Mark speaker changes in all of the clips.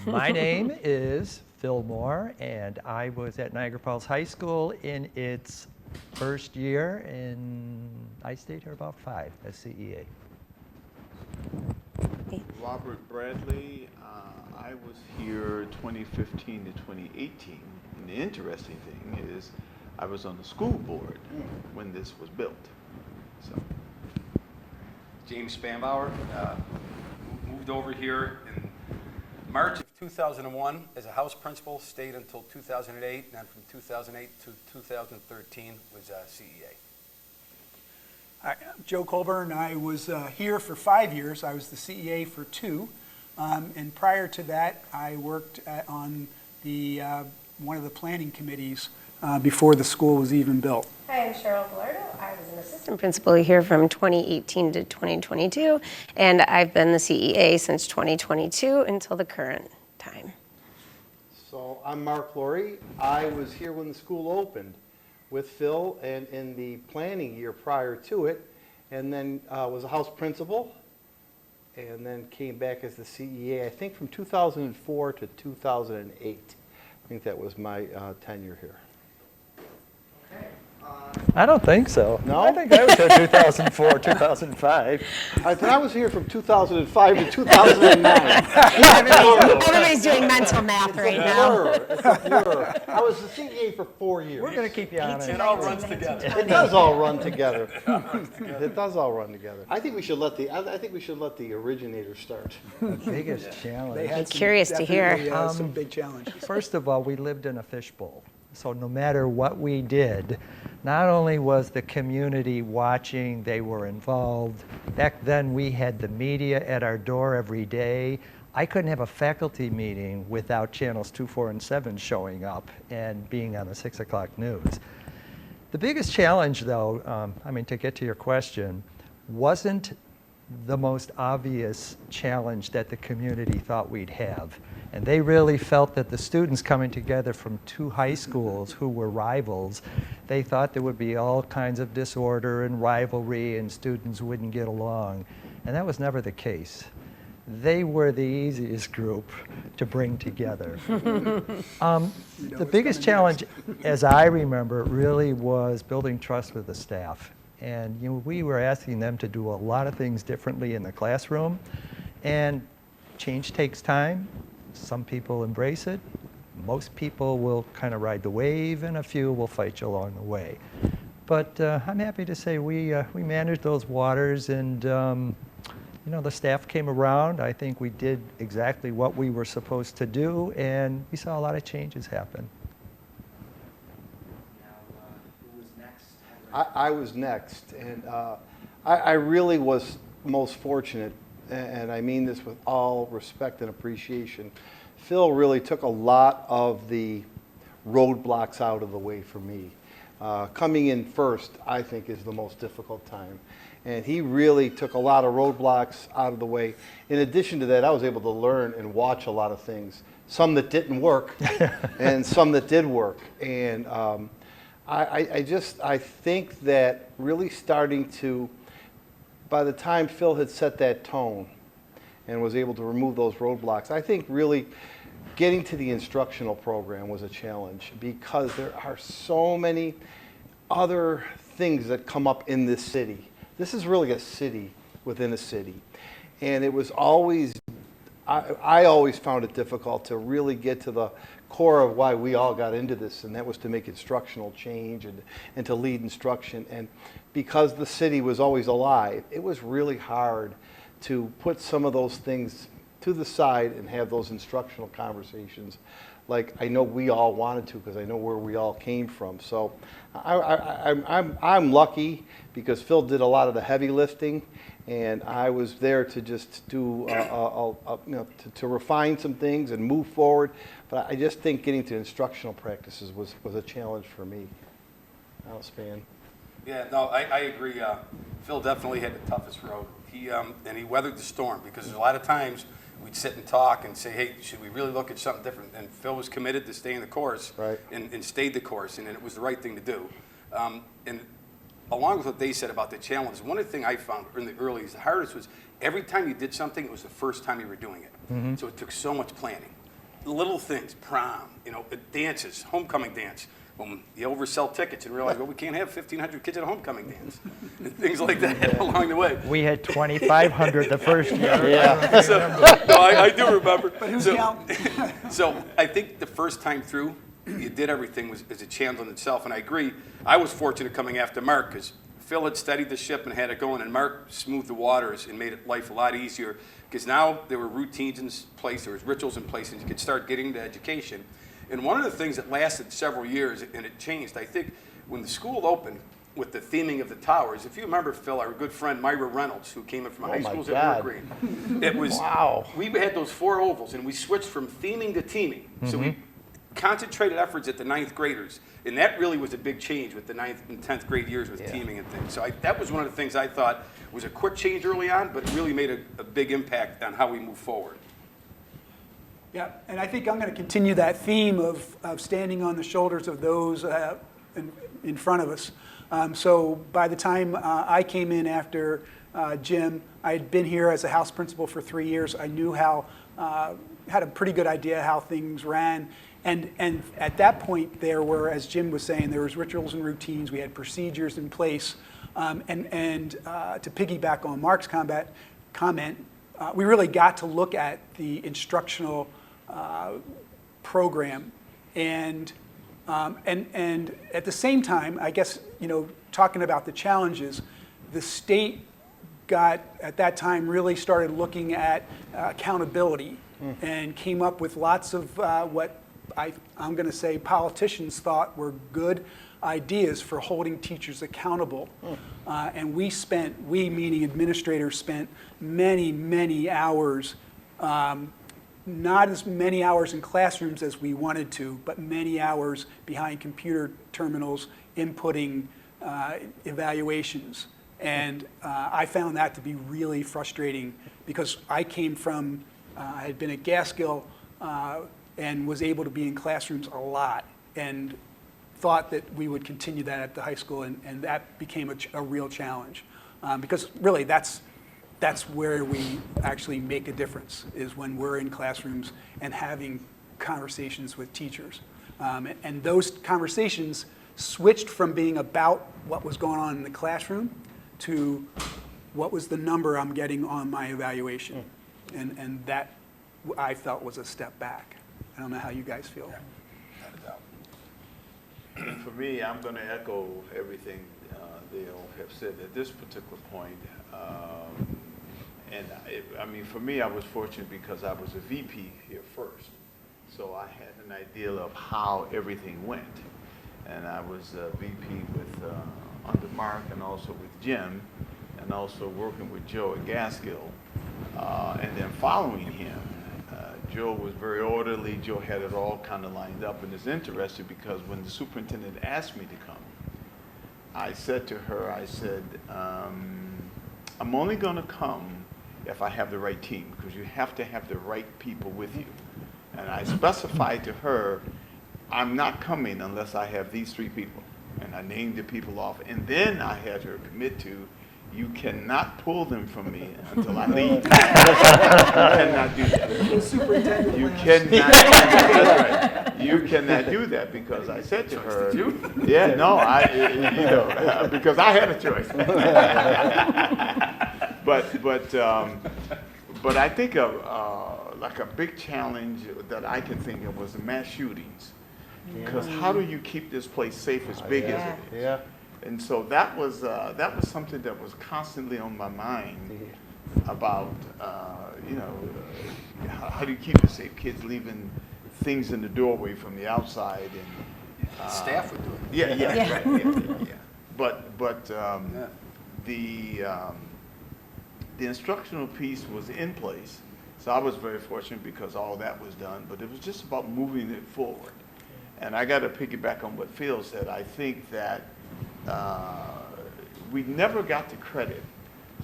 Speaker 1: My name is Phil Moore, and I was at Niagara Falls High School in its first year, and I stayed here about 5 as CEA.
Speaker 2: Robert Bradley, I was here 2015 to 2018. And the interesting thing is I was on the school board when this was built. So.
Speaker 3: James Spanbauer, moved over here in March of 2001 as a house principal, stayed until 2008, and then from 2008 to 2013 was CEA.
Speaker 4: I'm Joe Colburn. I was here for 5 years. I was the CEA for 2. And prior to that, I worked on the one of the planning committees before the school was even built.
Speaker 5: Hi, I'm Cheryl Gallardo. I was an assistant principal here from 2018 to 2022, and I've been the CEA since 2022 until the current time.
Speaker 6: So I'm Mark Laurie. I was here when the school opened with Phil and in the planning year prior to it, and then was a house principal, and then came back as the CEA, I think from 2004 to 2008. I think that was my tenure here.
Speaker 1: I don't think so.
Speaker 6: No?
Speaker 1: I think I was here 2004, 2005.
Speaker 6: I was here from 2005 to 2009.
Speaker 5: Everybody's doing mental math right now.
Speaker 6: It's a blur. I was the CEA for 4 years.
Speaker 1: We're going to keep you on it.
Speaker 3: It all runs together.
Speaker 6: It does all run together. It does all run together. I think we should let the originator start.
Speaker 1: Biggest challenge.
Speaker 4: Some,
Speaker 5: Curious to hear.
Speaker 4: definitely, some big challenges.
Speaker 1: First of all, we lived in a fishbowl. So no matter what we did, not only was the community watching, they were involved. Back then, we had the media at our door every day. I couldn't have a faculty meeting without channels 2, 4, and 7 showing up and being on the 6 o'clock news. The biggest challenge, though, to get to your question, wasn't the most obvious challenge that the community thought we'd have. And they really felt that the students coming together from 2 high schools who were rivals, they thought there would be all kinds of disorder and rivalry and students wouldn't get along. And that was never the case. They were the easiest group to bring together. The biggest challenge, as I remember, really was building trust with the staff. And we were asking them to do a lot of things differently in the classroom. And change takes time. Some people embrace it. Most people will kind of ride the wave, and a few will fight you along the way. But I'm happy to say we managed those waters, and the staff came around. I think we did exactly what we were supposed to do, and we saw a lot of changes happen.
Speaker 7: Who was next?
Speaker 6: I was next, and I really was most fortunate, and I mean this with all respect and appreciation. Phil really took a lot of the roadblocks out of the way for me. Coming in first, I think, is the most difficult time. And he really took a lot of roadblocks out of the way. In addition to that, I was able to learn and watch a lot of things, some that didn't work and some that did work. And I think that really starting to, by the time Phil had set that tone and was able to remove those roadblocks, I think really getting to the instructional program was a challenge, because there are so many other things that come up in this city. This is really a city within a city. And it was always, I always found it difficult to really get to the core of why we all got into this, and that was to make instructional change and to lead instruction. And because the city was always alive, it was really hard to put some of those things to the side and have those instructional conversations like I know we all wanted to, because I know where we all came from. So I'm lucky, because Phil did a lot of the heavy lifting, and I was there to just do to refine some things and move forward. But I just think getting to instructional practices was a challenge for me. I'll span.
Speaker 3: Yeah, no, I agree. Phil definitely had the toughest road. And he weathered the storm, because a lot of times we'd sit and talk and say, hey, should we really look at something different? And Phil was committed to staying the course,
Speaker 6: right,
Speaker 3: and stayed the course, and it was the right thing to do. And along with what they said about the challenges, one of the things I found in the early, the hardest was every time you did something, it was the first time you were doing it. Mm-hmm. So it took so much planning. little things, prom, dances, homecoming dance. When you oversell tickets and realize, well, we can't have 1,500 kids at a homecoming dance. And things like that along the way.
Speaker 1: We had 2,500 the first year.
Speaker 6: Yeah.
Speaker 3: No, I do remember.
Speaker 4: But who's counting?
Speaker 3: So I think the first time through, you did everything as a challenge in itself, and I agree. I was fortunate coming after Mark because Phil had steadied the ship and had it going, and Mark smoothed the waters and made life a lot easier because now there were routines in place, there was rituals in place, and you could start getting to education. And one of the things that lasted several years, and it changed, I think, when the school opened with the theming of the towers. If you remember, Phil, our good friend Myra Reynolds, who came in from high schools at Wolverines, it was
Speaker 6: Wow.
Speaker 3: we had those 4 ovals, and we switched from theming to teaming. So we concentrated efforts at the 9th graders, and that really was a big change with the 9th and 10th grade years with teaming and things. So that was one of the things I thought was a quick change early on, but really made a big impact on how we move forward.
Speaker 4: Yeah, and I think I'm going to continue that theme of standing on the shoulders of those in front of us. So by the time I came in after Jim, I had been here as a house principal for 3 years. I knew had a pretty good idea how things ran. And at that point, there were, as Jim was saying, there was rituals and routines. We had procedures in place. And to piggyback on Mark's comment, we really got to look at the instructional program, and at the same time, I guess, talking about the challenges, the state got at that time really started looking at accountability and came up with lots of what I'm going to say politicians thought were good ideas for holding teachers accountable. And we meaning administrators, spent many hours, not as many hours in classrooms as we wanted to, but many hours behind computer terminals inputting evaluations. And I found that to be really frustrating because I came from, I had been at Gaskill and was able to be in classrooms a lot and thought that we would continue that at the high school, and that became a real challenge. Because really that's where we actually make a difference, is when we're in classrooms and having conversations with teachers. And those conversations switched from being about what was going on in the classroom to what was the number I'm getting on my evaluation. And that I felt was a step back. I don't know how you guys feel.
Speaker 2: For me, I'm going to echo everything they all have said at this particular point. For me, I was fortunate because I was a VP here first. So I had an idea of how everything went. And I was a VP under Mark and also with Jim, and also working with Joe at Gaskill. And then following him, Joe was very orderly. Joe had it all kind of lined up, and it's interesting because when the superintendent asked me to come, I said to her, I'm only going to come if I have the right team, because you have to have the right people with you. And I specified to her, I'm not coming unless I have these 3 people. And I named the people off, and then I had her commit to, you cannot pull them from me until I leave. You cannot do that.
Speaker 4: Superintendent.
Speaker 2: You cannot do that. That's right. You cannot do that, because I said to her, yeah, no, because I had a choice. But I think like a big challenge that I can think of was the mass shootings. Because how do you keep this place safe as big as it is?
Speaker 6: Yeah.
Speaker 2: And so that was something that was constantly on my mind about, how do you keep it safe? Kids leaving things in the doorway from the outside, and
Speaker 3: Staff would do it.
Speaker 2: yeah. Right, yeah. But the instructional piece was in place, so I was very fortunate because all that was done. But it was just about moving it forward. And I got to piggyback on what Phil said. I think that we never got the credit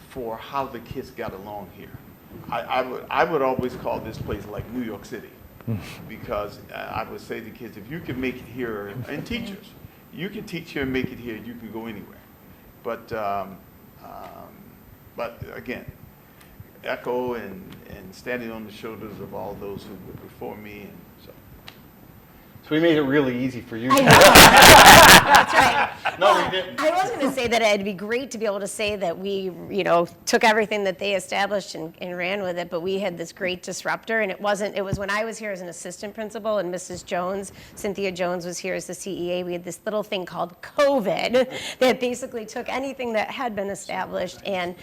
Speaker 2: for how the kids got along here. I would always call this place like New York City, because I would say to kids, if you can make it here, and teachers, you can teach here and make it here, you can go anywhere. But again, echo and standing on the shoulders of all those who were before me, and
Speaker 6: So we made it really easy for you.
Speaker 5: I know. That's right.
Speaker 6: No, we didn't.
Speaker 5: I was going to say that it'd be great to be able to say that we, took everything that they established and ran with it, but we had this great disruptor, and it was when I was here as an assistant principal and Mrs. Jones, Cynthia Jones was here as the CEA, we had this little thing called COVID that basically took anything that had been established and,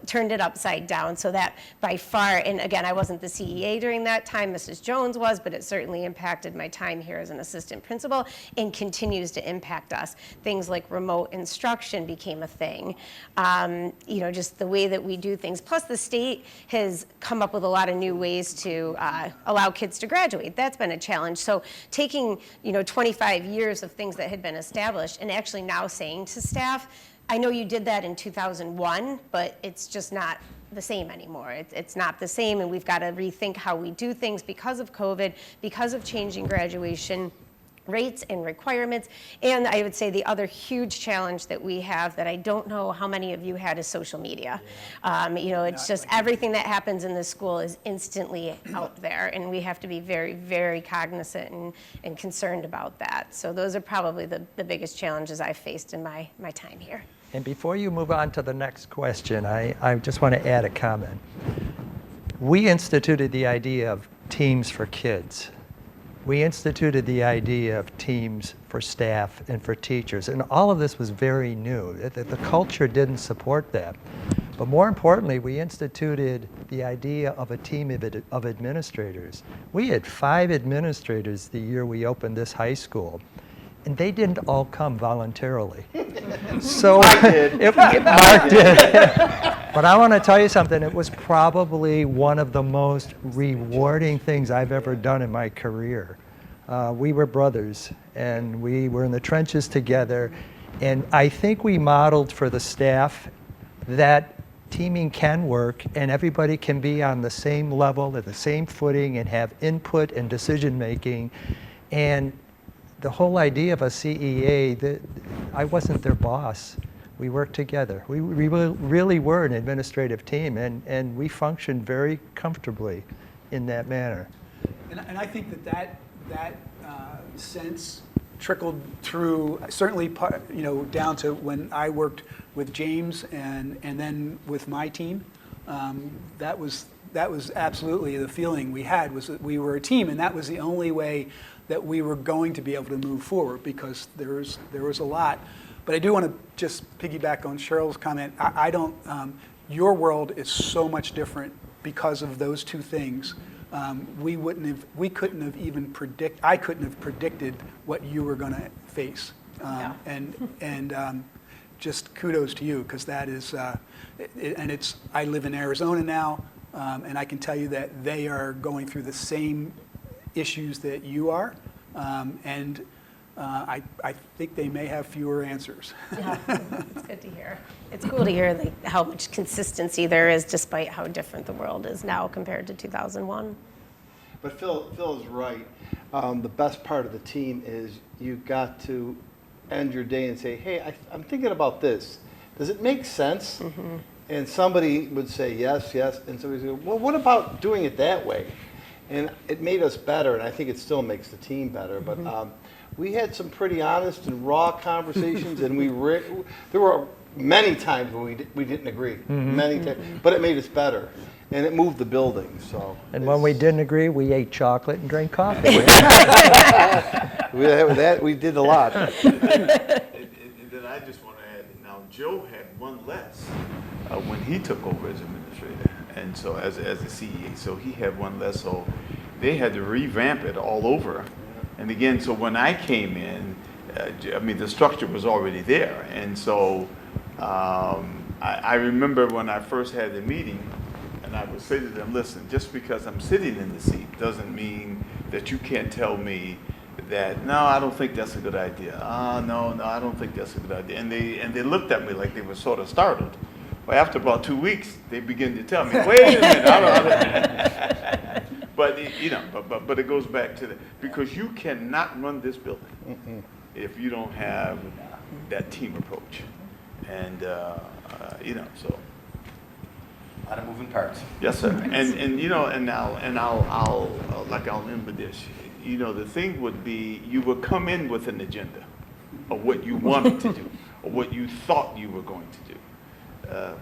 Speaker 5: turned it upside down, so that by far, and again, I wasn't the CEA during that time, Mrs. Jones was, but it certainly impacted my time here as an assistant principal and continues to impact us. Things like remote instruction became a thing. Just the way that we do things. Plus, the state has come up with a lot of new ways to allow kids to graduate. That's been a challenge. So taking, 25 years of things that had been established and actually now saying to staff, I know you did that in 2001, but it's just not the same anymore. It's not the same, and we've got to rethink how we do things because of COVID, because of changing graduation rates and requirements. And I would say the other huge challenge that we have that I don't know how many of you had is social media. It's just everything that happens in the school is instantly out there, and we have to be very, very cognizant and concerned about that. So those are probably the biggest challenges I've faced in my time here.
Speaker 1: And before you move on to the next question, I just want to add a comment. We instituted the idea of teams for kids. We instituted the idea of teams for staff and for teachers, and all of this was very new. The culture didn't support that. But more importantly, we instituted the idea of a team of administrators. We had 5 administrators the year we opened this high school, and they didn't all come voluntarily. So
Speaker 6: I did.
Speaker 1: Mark did. But I want to tell you something. It was probably one of the most rewarding things I've ever done in my career. We were brothers, and we were in the trenches together. And I think we modeled for the staff that teaming can work, and everybody can be on the same level, at the same footing, and have input and decision making. And the whole idea of a CEA, I wasn't their boss. We worked together. We really were an administrative team, and we functioned very comfortably in that manner.
Speaker 4: And I think that sense trickled through, certainly, down to when I worked with James and then with my team. That was absolutely the feeling we had, was that we were a team, and that was the only way that we were going to be able to move forward, because there was a lot. But I do want to just piggyback on Cheryl's comment. I don't. Your world is so much different because of those two things. We couldn't have even I couldn't have predicted what you were going to face. And just kudos to you, because that is, I live in Arizona now, and I can tell you that they are going through the same issues that you are, and I think they may have fewer answers.
Speaker 5: Yeah, it's good to hear. It's cool to hear how much consistency there is, despite how different the world is now compared to 2001.
Speaker 6: But Phil is right. The best part of the team is you got to end your day and say, hey, I'm thinking about this. Does it make sense? Mm-hmm. And somebody would say yes, and somebody would say, well, what about doing it that way? And it made us better, and I think it still makes the team better. But we had some pretty honest and raw conversations, and there were many times when we didn't agree, many times, but it made us better, and it moved the building. So.
Speaker 1: And when we didn't agree, we ate chocolate and drank coffee.
Speaker 6: We did a lot.
Speaker 2: And then I just want to add, now Joe had one less when he took over as administrator, and so as a CEA, so he had one less, so they had to revamp it all over. And again, so when I came in, the structure was already there, and so I remember when I first had the meeting, and I would say to them, listen, just because I'm sitting in the seat doesn't mean that you can't tell me that, no, I don't think that's a good idea. No, I don't think that's a good idea. And they looked at me like they were sort of startled. Well, after about 2 weeks, they begin to tell me, wait a minute, I don't know. But it goes back to because you cannot run this building if you don't have that team approach. And, so.
Speaker 3: A lot of moving parts.
Speaker 2: Yes, sir. And I'll end with this. you know, the thing would be you would come in with an agenda of what you wanted to do or what you thought you were going to do.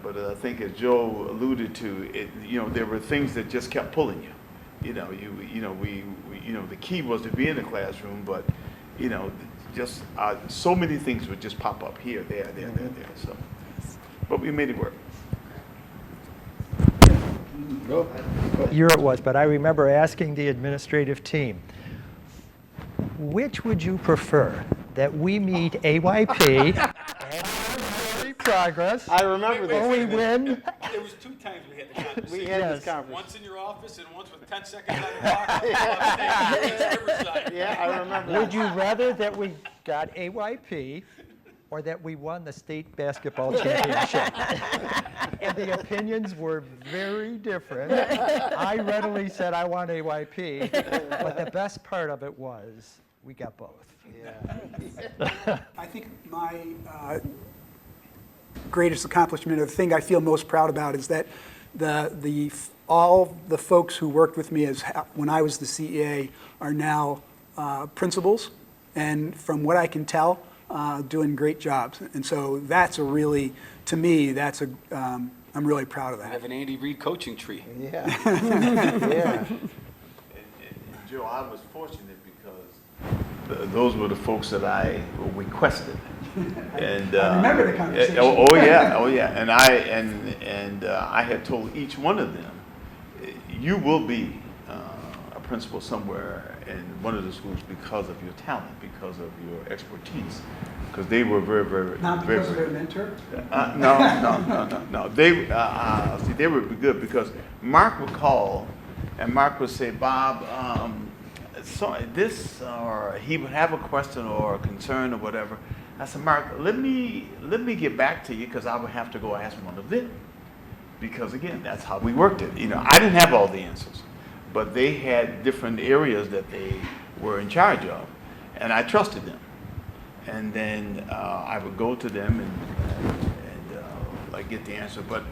Speaker 2: But I think as Joe alluded to, you know, there were things that just kept pulling you. You know, the key was to be in the classroom, but, you know, just so many things would just pop up here, there. So, but we made it work.
Speaker 1: Year it was, but I remember asking the administrative team, which would you prefer, that we meet AYP and progress,
Speaker 6: I remember
Speaker 1: or we
Speaker 6: this.
Speaker 1: win?
Speaker 3: There was 2 times we had the conversation.
Speaker 6: We had
Speaker 1: Yes.
Speaker 6: this conversation.
Speaker 3: Once in your office and once with 10 seconds on the clock.
Speaker 6: Yeah, I remember
Speaker 1: Would
Speaker 6: that.
Speaker 1: you rather that we got AYP or that we won the state basketball championship? And the opinions were very different. I readily said I want AYP, but the best part of it was we got both.
Speaker 4: I think my greatest accomplishment, or the thing I feel most proud about, is that all the folks who worked with me when I was the CEA are now principals, and from what I can tell, doing great jobs. And so that's a really, to me, I'm really proud of
Speaker 3: I
Speaker 4: that.
Speaker 3: have an Andy Reid coaching tree.
Speaker 6: Yeah. Yeah.
Speaker 2: And Joe, I was fortunate because those were the folks that I requested. And
Speaker 4: I remember the conversation.
Speaker 2: Oh yeah. And I had told each one of them, you will be a principal somewhere in one of the schools because of your talent, because of your expertise, because they were very,
Speaker 4: Not
Speaker 2: very,
Speaker 4: because of their mentor?
Speaker 2: no. They would be good because Mark would call, and Mark would say, Bob, so this, or he would have a question or a concern or whatever. I said, Mark, let me get back to you because I would have to go ask one of them. Because again, that's how we worked it. You know, I didn't have all the answers, but they had different areas that they were in charge of, and I trusted them. And then I would go to them and like get the answer. But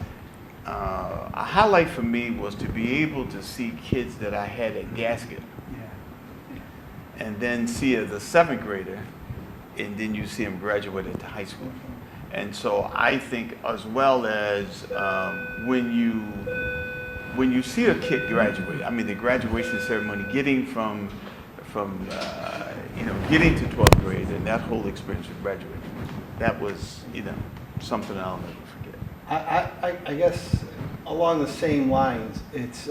Speaker 2: a highlight for me was to be able to see kids that I had at Gasket, and then see as a 7th grader, and then you see them graduate into high school. And so I think as well as when you see a kid graduate, I mean the graduation ceremony, getting from getting to 12th grade and that whole experience of graduating, that was something I'll never forget.
Speaker 6: I guess along the same lines, it's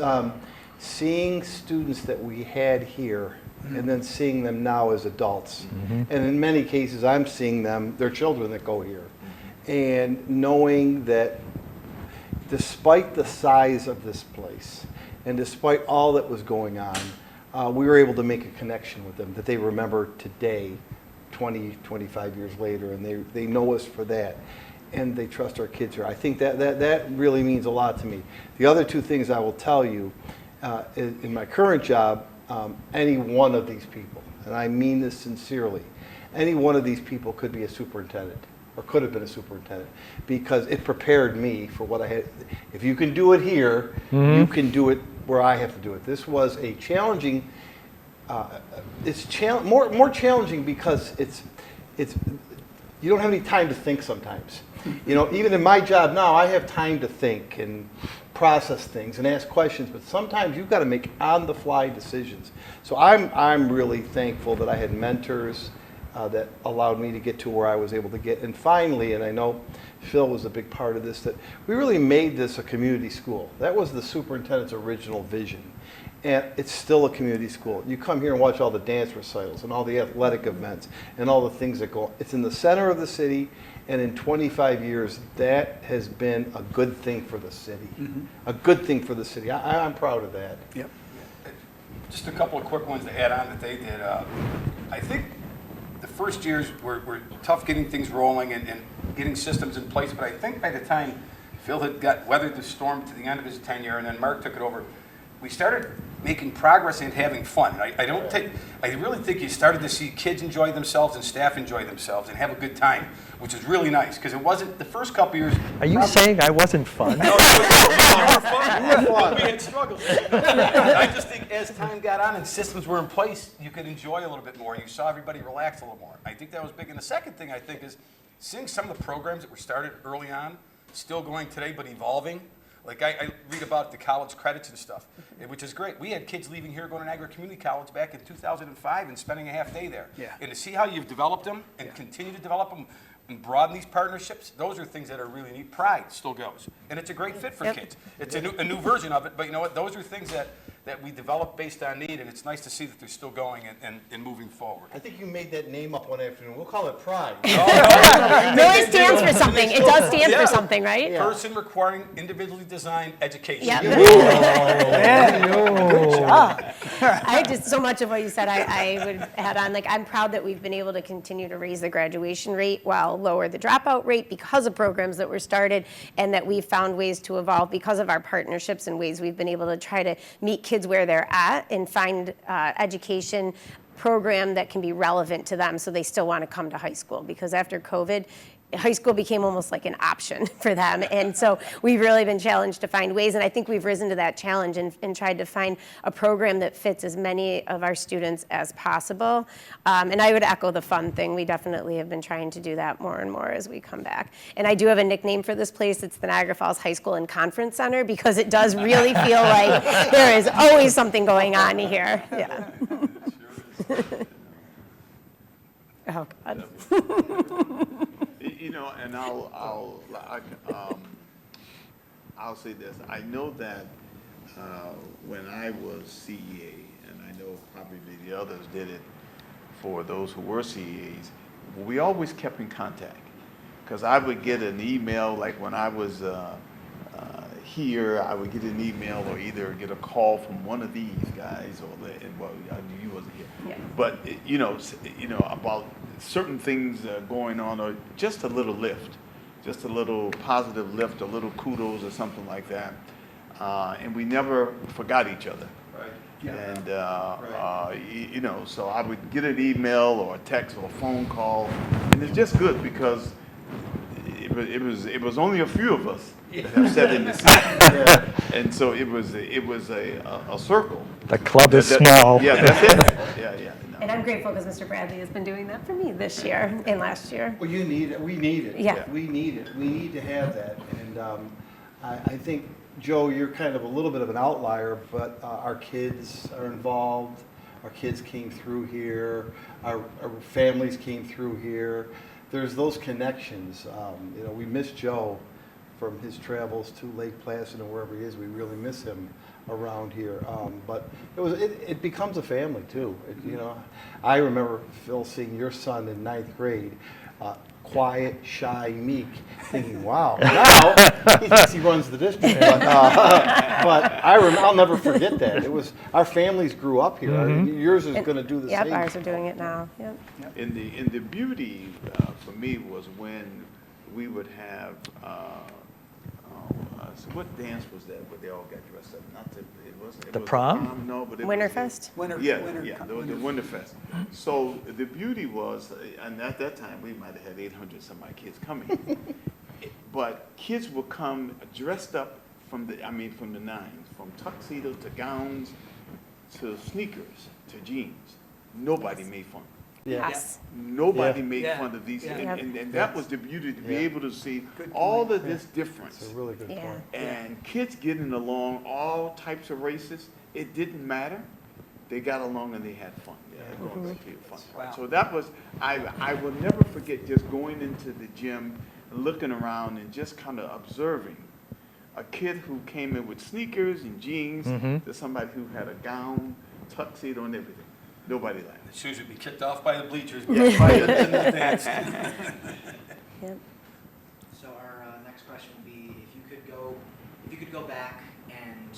Speaker 6: seeing students that we had here and then seeing them now as adults. Mm-hmm. And in many cases, I'm seeing them, their children that go here. And knowing that despite the size of this place and despite all that was going on, we were able to make a connection with them that they remember today, 20, 25 years later, and they know us for that. And they trust our kids here. I think that really means a lot to me. The other 2 things I will tell you, in my current job, any one of these people, and I mean this sincerely, any one of these people could be a superintendent or could have been a superintendent because it prepared me for what I had. If you can do it here, you can do it where I have to do it. This was a challenging, more challenging because it's you don't have any time to think sometimes. Even in my job now, I have time to think and process things and ask questions, but sometimes you've got to make on-the-fly decisions. So I'm really thankful that I had mentors that allowed me to get to where I was able to get. And finally, and I know Phil was a big part of this, that we really made this a community school. That was the superintendent's original vision. And it's still a community school. You come here and watch all the dance recitals and all the athletic events and all the things that go on. It's in the center of the city, and in 25 years, that has been a good thing for the city. Mm-hmm. A good thing for the city. I'm proud of that.
Speaker 4: Yep.
Speaker 3: Just a couple of quick ones to add on that they did. I think the first years were tough getting things rolling and getting systems in place, but I think by the time Phil had weathered the storm to the end of his tenure and then Mark took it over, we started making progress and having fun. And I really think you started to see kids enjoy themselves and staff enjoy themselves and have a good time, which is really nice, because it wasn't, the first couple years.
Speaker 1: Are you saying I wasn't fun?
Speaker 3: No, you were fun. We had struggles. I just think as time got on and systems were in place, you could enjoy a little bit more. You saw everybody relax a little more. I think that was big. And the second thing I think is seeing some of the programs that were started early on, still going today, but evolving. Like I read about the college credits and stuff, which is great. We had kids leaving here going to Niagara Community College back in 2005 and spending a half day there.
Speaker 4: Yeah.
Speaker 3: And to see how you've developed them and continue to develop them and broaden these partnerships, those are things that are really neat. Pride still goes. And it's a great fit for kids. It's a new version of it, but you know what? Those are things that we develop based on need, and it's nice to see that they're still going and moving forward.
Speaker 6: I think you made that name up one afternoon. We'll call it Pride.
Speaker 5: No, it stands for something. It does stand for something, right?
Speaker 3: Person requiring individually designed education.
Speaker 5: Yep.
Speaker 4: Good job.
Speaker 5: I just, so much of what you said, I would add on, like, I'm proud that we've been able to continue to raise the graduation rate while lower the dropout rate because of programs that were started, and that we've found ways to evolve because of our partnerships and ways we've been able to try to meet kids where they're at and find education program that can be relevant to them so they still want to come to high school, because after COVID, high school became almost like an option for them. And so we've really been challenged to find ways, and I think we've risen to that challenge and tried to find a program that fits as many of our students as possible. And I would echo the fun thing. We definitely have been trying to do that more and more as we come back. And I do have a nickname for this place. It's the Niagara Falls High School and Conference Center, because it does really feel like there is always something going on here. Yeah. Oh, God.
Speaker 2: You know, and I'll say this. I know that when I was CEA, and I know probably the others did it for those who were CEAs, we always kept in contact. Because I would get an email, like when I was here, I would get an email or either get a call from one of these guys, or well, I knew you wasn't here.
Speaker 5: Yeah.
Speaker 2: But you know about certain things going on, or just a little lift, just a little positive lift, a little kudos or something like that, and we never forgot each other.
Speaker 3: Right.
Speaker 2: And you know, so I would get an email or a text or a phone call, and it's just good because it was only a few of us that have sat in the seat, and so it was a circle.
Speaker 1: The club is small.
Speaker 2: Yeah, that's it. Yeah. No.
Speaker 5: And I'm grateful because Mr. Bradley has been doing that for me this year and last year.
Speaker 6: Well, you need it. We need it.
Speaker 5: Yeah.
Speaker 6: We need it. We need to have that. And I think, Joe, you're kind of a little bit of an outlier, but our kids are involved. Our kids came through here. Our families came through here. There's those connections. You know, we miss Joe from his travels to Lake Placid and wherever he is. We really miss him around here. But it becomes a family too. You know, I remember, Phil, seeing your son in 9th grade, quiet, shy, meek, thinking, wow, now he thinks he runs the district. But I'll never forget that. It was, our families grew up here.
Speaker 1: Mm-hmm.
Speaker 6: Yours is going to do the same.
Speaker 5: Yep, ours are doing it now. Yep.
Speaker 2: And the beauty for me was when we would have so what dance was that? Where they all got dressed up?
Speaker 1: The prom?
Speaker 2: No, but it
Speaker 5: Winterfest?
Speaker 2: was the Winterfest. So the beauty was, and at that time we might have had 800 some odd kids coming, but kids would come dressed up from the nines, from tuxedo to gowns to sneakers to jeans. Nobody made fun.
Speaker 6: Yeah.
Speaker 5: Yes.
Speaker 2: Nobody
Speaker 6: Yeah.
Speaker 2: made
Speaker 4: Yeah.
Speaker 2: fun of these,
Speaker 4: Yeah.
Speaker 2: and that was the beauty, to be
Speaker 6: Yeah.
Speaker 2: able to see
Speaker 4: Good
Speaker 2: all
Speaker 4: point.
Speaker 2: of this difference.
Speaker 6: It's a really good
Speaker 5: Yeah.
Speaker 6: point.
Speaker 2: And kids getting along, all types of races, it didn't matter. They got along and they had fun. They had going to feel fun.
Speaker 4: Wow.
Speaker 2: So that was, I will never forget just going into the gym, looking around and just kind of observing a kid who came in with sneakers and jeans to somebody who had a gown, tuxedo and everything. Nobody laughed.
Speaker 3: The shoes would be kicked off by the bleachers.
Speaker 5: Yep.
Speaker 7: So our next question would be, if you could go back and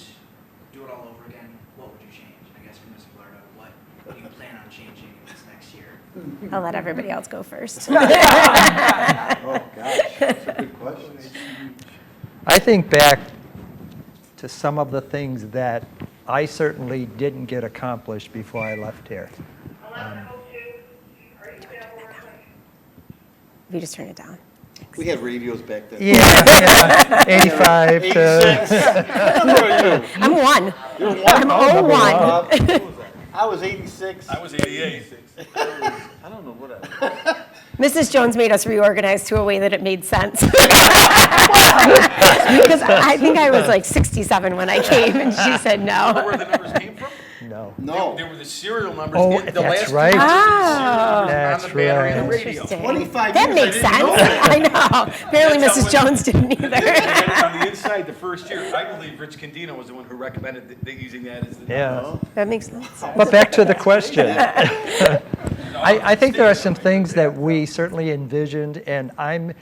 Speaker 7: do it all over again, what would you change? I guess for Ms. Blardo, what do you plan on changing in this next year?
Speaker 5: I'll let everybody else go first.
Speaker 6: Oh, gosh, that's a good question.
Speaker 1: I think back to some of the things that I certainly didn't get accomplished before I left here.
Speaker 5: We just turn it down.
Speaker 6: We had radios back then.
Speaker 1: Yeah, 85 to...
Speaker 6: 86. How old are you?
Speaker 5: I'm one.
Speaker 6: You're one?
Speaker 5: I'm 01.
Speaker 6: I was 86.
Speaker 3: I was 88.
Speaker 2: I don't know what I was.
Speaker 5: Mrs. Jones made us reorganize to a way that it made sense. Because I think I was like 67 when I came, and she said
Speaker 3: Know
Speaker 5: no.
Speaker 3: where the numbers came from?
Speaker 1: No.
Speaker 6: No.
Speaker 3: They were the serial numbers.
Speaker 1: Oh,
Speaker 3: in the
Speaker 1: that's
Speaker 3: last
Speaker 1: right.
Speaker 3: two digits of the
Speaker 5: Ah.
Speaker 3: serial numbers
Speaker 1: That's
Speaker 3: on the battery and the
Speaker 1: right.
Speaker 3: radio.
Speaker 5: Interesting.
Speaker 6: 25
Speaker 5: That
Speaker 6: years,
Speaker 5: makes
Speaker 6: I
Speaker 5: sense.
Speaker 6: didn't know that.
Speaker 5: I know. Apparently,
Speaker 3: That's how
Speaker 5: Mrs. Jones didn't
Speaker 3: They
Speaker 5: either.
Speaker 3: had it on the inside the first year. I believe Rich Candino was the one who recommended using that as the
Speaker 1: Yeah.
Speaker 5: That makes sense.
Speaker 1: But back to the question. I think there are some things that we certainly envisioned, and I'm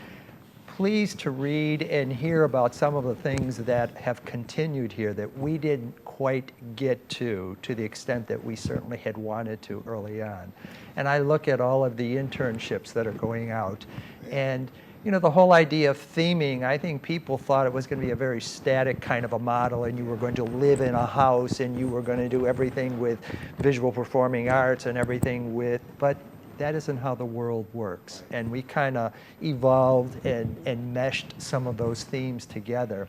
Speaker 1: pleased to read and hear about some of the things that have continued here that we didn't quite get to the extent that we certainly had wanted to early on. And I look at all of the internships that are going out, and you know, the whole idea of theming, I think people thought it was going to be a very static kind of a model, and you were going to live in a house and you were going to do everything with visual performing arts and everything with, but that isn't how the world works. And we kind of evolved and meshed some of those themes together.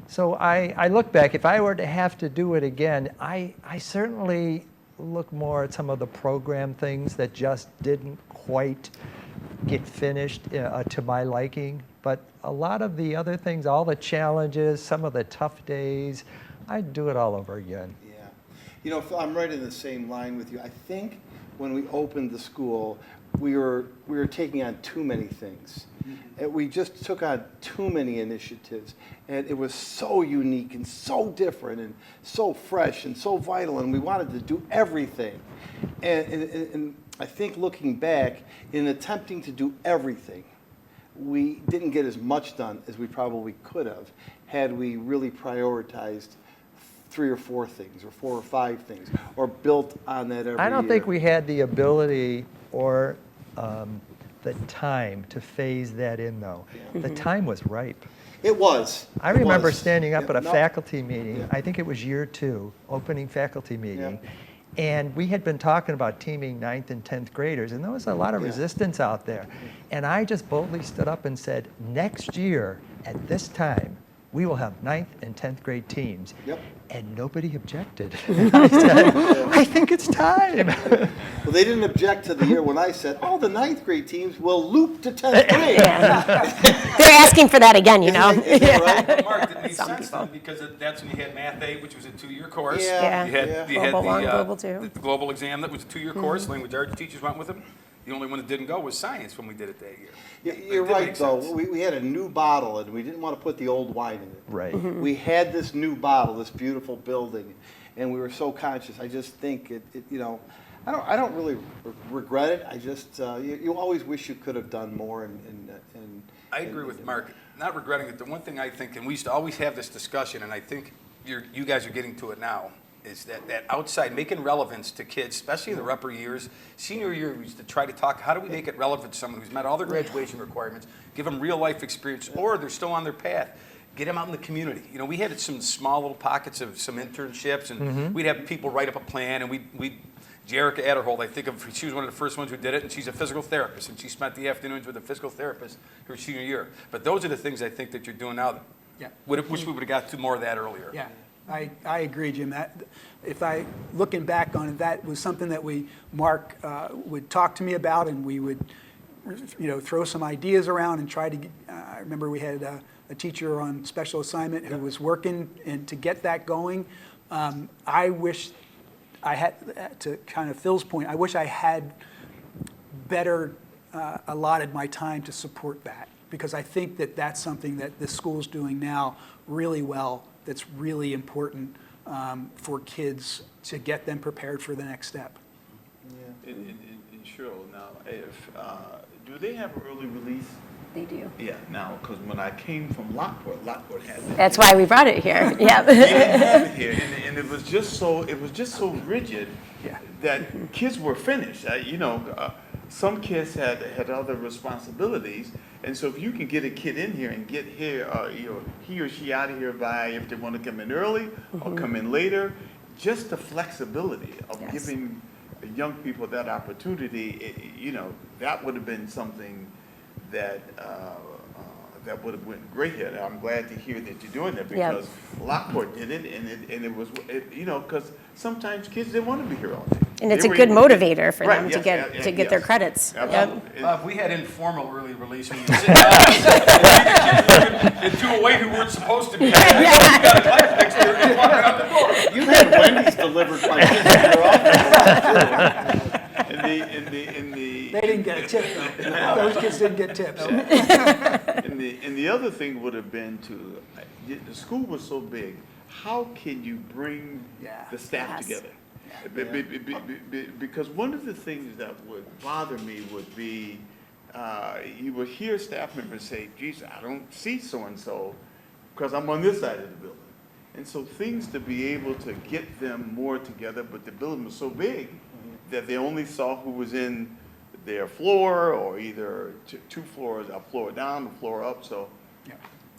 Speaker 1: So I look back, if I were to have to do it again, I certainly look more at some of the program things that just didn't quite get finished to my liking. But a lot of the other things, all the challenges, some of the tough days, I'd do it all over again.
Speaker 6: Yeah. You know, Phil, I'm right in the same line with you. I think when we opened the school, we were taking on too many things. And we just took on too many initiatives. And it was so unique and so different and so fresh and so vital, and we wanted to do everything. And I think looking back, in attempting to do everything, we didn't get as much done as we probably could have had we really prioritized 3 or 4 things, or 4 or 5 things, or built on that every year.
Speaker 1: I don't think we had the ability or the time to phase that in, though. The time was ripe.
Speaker 6: It was.
Speaker 1: I
Speaker 6: It
Speaker 1: remember
Speaker 6: was.
Speaker 1: standing up
Speaker 6: Yeah,
Speaker 1: at a
Speaker 6: no.
Speaker 1: faculty meeting,
Speaker 6: Yeah.
Speaker 1: I think it was year 2, opening faculty meeting,
Speaker 6: Yeah.
Speaker 1: and we had been talking about teaming 9th and 10th graders, and there was a lot of
Speaker 6: Yeah.
Speaker 1: resistance out there. And I just boldly stood up and said, next year, at this time, we will have 9th and 10th grade teams.
Speaker 6: Yep.
Speaker 1: And nobody objected. I said, I think it's time.
Speaker 6: Well, they didn't object to the year when I said, oh, the 9th grade teams will loop to 10th grade.
Speaker 5: They're asking for that again, you know?
Speaker 6: Is that right?
Speaker 3: But Mark, it made
Speaker 5: Some
Speaker 3: sense
Speaker 5: people.
Speaker 3: then because that's when you had Math 8, which was a 2-year course.
Speaker 6: Yeah.
Speaker 3: You had,
Speaker 6: Yeah.
Speaker 3: you had
Speaker 5: Global 1,
Speaker 3: the,
Speaker 5: Global 2.
Speaker 3: the global exam that was a 2-year course. Language arts teachers went with them. The only one that didn't go was science when we did it that year.
Speaker 6: You're
Speaker 3: It did
Speaker 6: right,
Speaker 3: make
Speaker 6: though.
Speaker 3: sense.
Speaker 6: We had a new bottle, and we didn't want to put the old wine in it.
Speaker 1: Right.
Speaker 6: We had this new bottle, this beautiful building, and we were so conscious. I just think it you know, I don't really regret it. I just, you always wish you could have done more. And
Speaker 3: I agree with Mark. Not regretting it. The one thing I think, and we used to always have this discussion, and I think you guys are getting to it now, is that outside, making relevance to kids, especially in the upper years. Senior year, we used to try to talk, how do we make it relevant to someone who's met all their graduation requirements, give them real life experience, or they're still on their path. Get them out in the community. You know, we had some small little pockets of some internships, and we'd have people write up a plan, and Jerica Adderhold, I think she was one of the first ones who did it, and she's a physical therapist, and she spent the afternoons with a physical therapist her senior year. But those are the things I think that you're doing now.
Speaker 4: Yeah.
Speaker 3: Wish we would have got to more of that earlier.
Speaker 4: Yeah, I agree, Jim. That looking back on it, that was something that Mark would talk to me about, and we would, you know, throw some ideas around and try to. I remember we had a teacher on special assignment who was working, and to get that going, I wish I had, to kind of Phil's point, I wish I had better allotted my time to support that, because I think that that's something that the school's doing now really well. That's really important for kids to get them prepared for the next step.
Speaker 2: In Cheryl, now, if, do they have an early release?
Speaker 5: They do.
Speaker 2: Yeah, now, because when I came from Lockport had that.
Speaker 5: That's why we brought it here. Yeah.
Speaker 2: They didn't have it here, and it was just so rigid
Speaker 4: Yeah.
Speaker 2: that kids were finished. Some kids had other responsibilities, and so if you can get a kid in here and get here, he or she out of here by, if they want to come in early or come in later, just the flexibility of
Speaker 5: Yes.
Speaker 2: giving young people that opportunity, that would have been something that that would have went great here. And I'm glad to hear that you're doing that
Speaker 5: Yep.
Speaker 2: because Lockport did it, and it was, because sometimes kids didn't want to be here all day.
Speaker 5: And it's
Speaker 2: They
Speaker 5: a
Speaker 2: were
Speaker 5: good
Speaker 2: able to
Speaker 5: motivator for
Speaker 2: Right,
Speaker 5: them
Speaker 2: yes,
Speaker 5: to get their
Speaker 2: yes.
Speaker 5: credits. Yep.
Speaker 2: Absolutely.
Speaker 3: If we had informal early release, we could sit down and do away who weren't supposed to be. You got a life next year and walk out the door.
Speaker 6: You had Wendy's delivered by your office.
Speaker 4: They didn't get a tip, though. Those kids didn't get tips.
Speaker 2: And the other thing would have been the school was so big, how can you bring
Speaker 4: Yeah.
Speaker 2: the staff
Speaker 5: Yes.
Speaker 2: together? Because one of the things that would bother me would be, you would hear staff members say, geez, I don't see so-and-so because I'm on this side of the building. And so things to be able to get them more together, but the building was so big that they only saw who was in their floor or either two floors, a floor down, a floor up, so.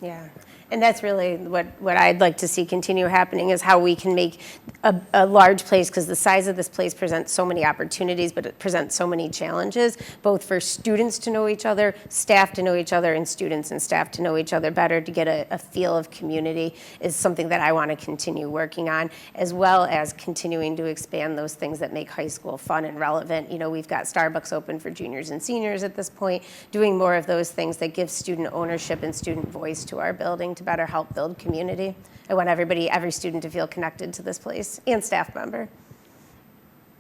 Speaker 5: Yeah, and that's really what I'd like to see continue happening is how we can make a large place, because the size of this place presents so many opportunities, but it presents so many challenges, both for students to know each other, staff to know each other, and students and staff to know each other better, to get a feel of community is something that I want to continue working on, as well as continuing to expand those things that make high school fun and relevant. We've got Starbucks open for juniors and seniors at this point, doing more of those things that give student ownership and student voice to our building to better help build community. I want every student to feel connected to this place and staff member.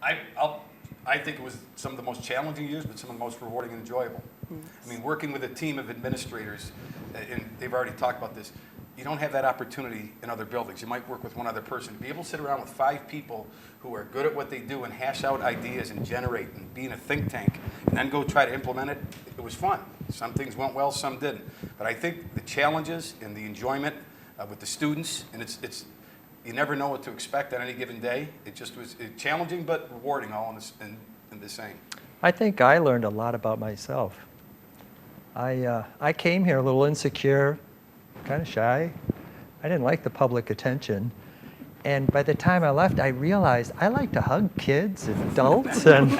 Speaker 3: I think it was some of the most challenging years, but some of the most rewarding and enjoyable. I mean, working with a team of administrators, and they've already talked about this, you don't have that opportunity in other buildings. You might work with one other person. To be able to sit around with 5 people who are good at what they do and hash out ideas and generate and be in a think tank and then go try to implement it, it was fun. Some things went well, some didn't. But I think the challenges and the enjoyment with the students, and it's you never know what to expect on any given day. It just was challenging but rewarding all in the same.
Speaker 1: I think I learned a lot about myself. I came here a little insecure, kind of shy. I didn't like the public attention. And by the time I left, I realized I like to hug kids and adults, and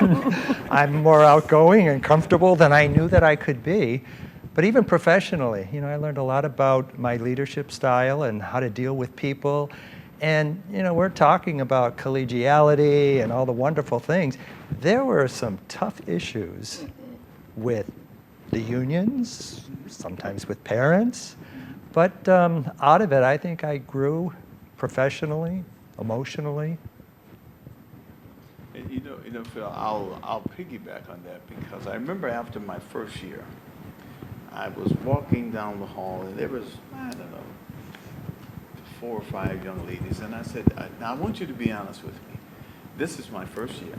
Speaker 1: I'm more outgoing and comfortable than I knew that I could be. But even professionally, I learned a lot about my leadership style and how to deal with people. And, we're talking about collegiality and all the wonderful things. There were some tough issues with the unions, sometimes with parents. But out of it, I think I grew professionally, emotionally.
Speaker 2: And Phil, I'll piggyback on that because I remember after my first year, I was walking down the hall and there was, 4 or 5 young ladies, and I said, now I want you to be honest with me. This is my first year,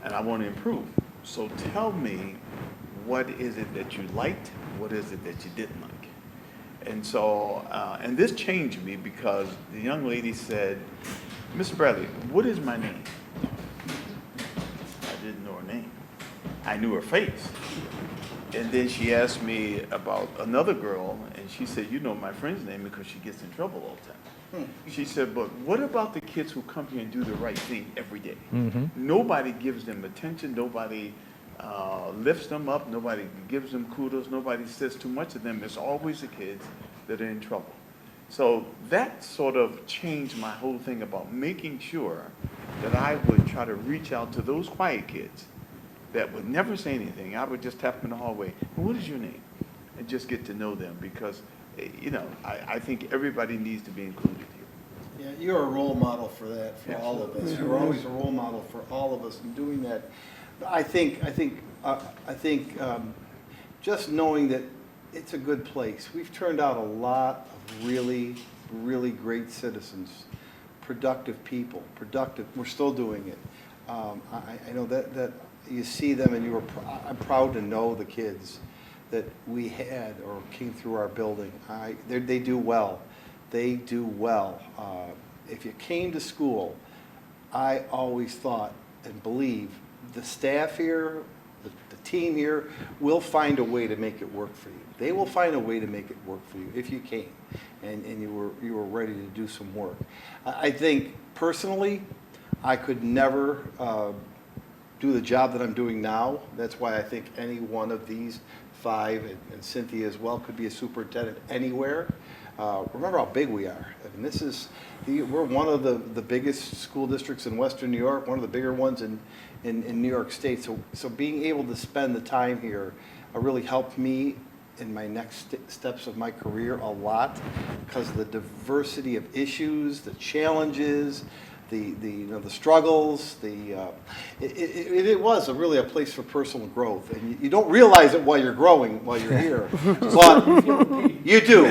Speaker 2: and I want to improve. So tell me, what is it that you liked? What is it that you didn't like? And so, and this changed me because the young lady said, Mr. Bradley, what is my name? I didn't know her name. I knew her face. And then she asked me about another girl, and she said, you know my friend's name because she gets in trouble all the time. She said, but what about the kids who come here and do the right thing every day?
Speaker 1: Mm-hmm.
Speaker 2: Nobody gives them attention. Nobody lifts them up. Nobody gives them kudos. Nobody says too much of them. It's always the kids that are in trouble. So that sort of changed my whole thing about making sure that I would try to reach out to those quiet kids that would never say anything. I would just tap them in the hallway. What is your name? And just get to know them because, I think everybody needs to be included here.
Speaker 6: Yeah, you're a role model for that, for all of us. You're always a role model for all of us in doing that. I think just knowing that it's a good place. We've turned out a lot of really, really great citizens, productive people, we're still doing it. I know that you see them and I'm proud to know the kids that we had or came through our building. They do well. They do well. If you came to school, I always thought and believe the staff here the team here will find a way to make it work for you. They will find a way to make it work for you if you came and you were ready to do some work. I think personally, I could never do the job that I'm doing now. That's why I think any one of these 5, and Cynthia as well, could be a superintendent anywhere. Remember how big we are. I mean, we're one of the biggest school districts in Western New York, one of the bigger ones in New York State. So being able to spend the time here really helped me in my next steps of my career a lot, because of the diversity of issues, the challenges, the struggles. It was really a place for personal growth, and you don't realize it while you're growing, while you're here, but you do.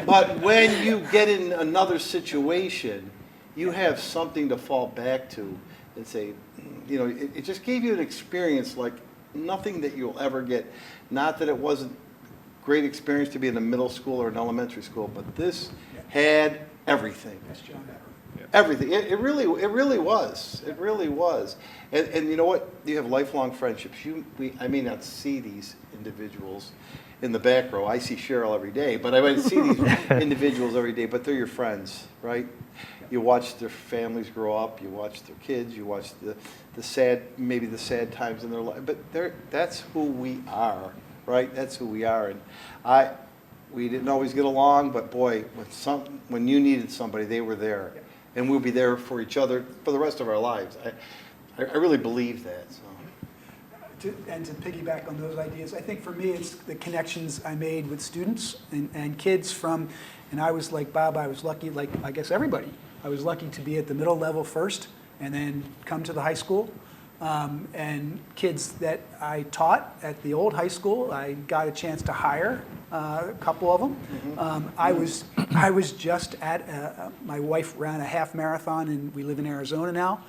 Speaker 6: But when you get in another situation, you have something to fall back to and say, it just gave you an experience like nothing that you'll ever get. Not that it wasn't great experience to be in a middle school or an elementary school, but this had everything. Everything. It really was. It really was. And you know what? You have lifelong friendships. I may not see these individuals in the back row. I see Cheryl every day, but I might see these individuals every day, but they're your friends, right? You watch their families grow up, you watch their kids, you watch the sad times in their life, but that's who we are, right? That's who we are. And we didn't always get along, but boy, when you needed somebody, they were there. And we'll be there for each other for the rest of our lives. I really believe that. So.
Speaker 4: To piggyback on those ideas, I think for me it's the connections I made with students and kids and I was like Bob, I was lucky, like I guess everybody, I was lucky to be at the middle level first and then come to the high school. And kids that I taught at the old high school, I got a chance to hire a couple of them. Mm-hmm. I was just at my wife ran a half marathon, and we live in Arizona now,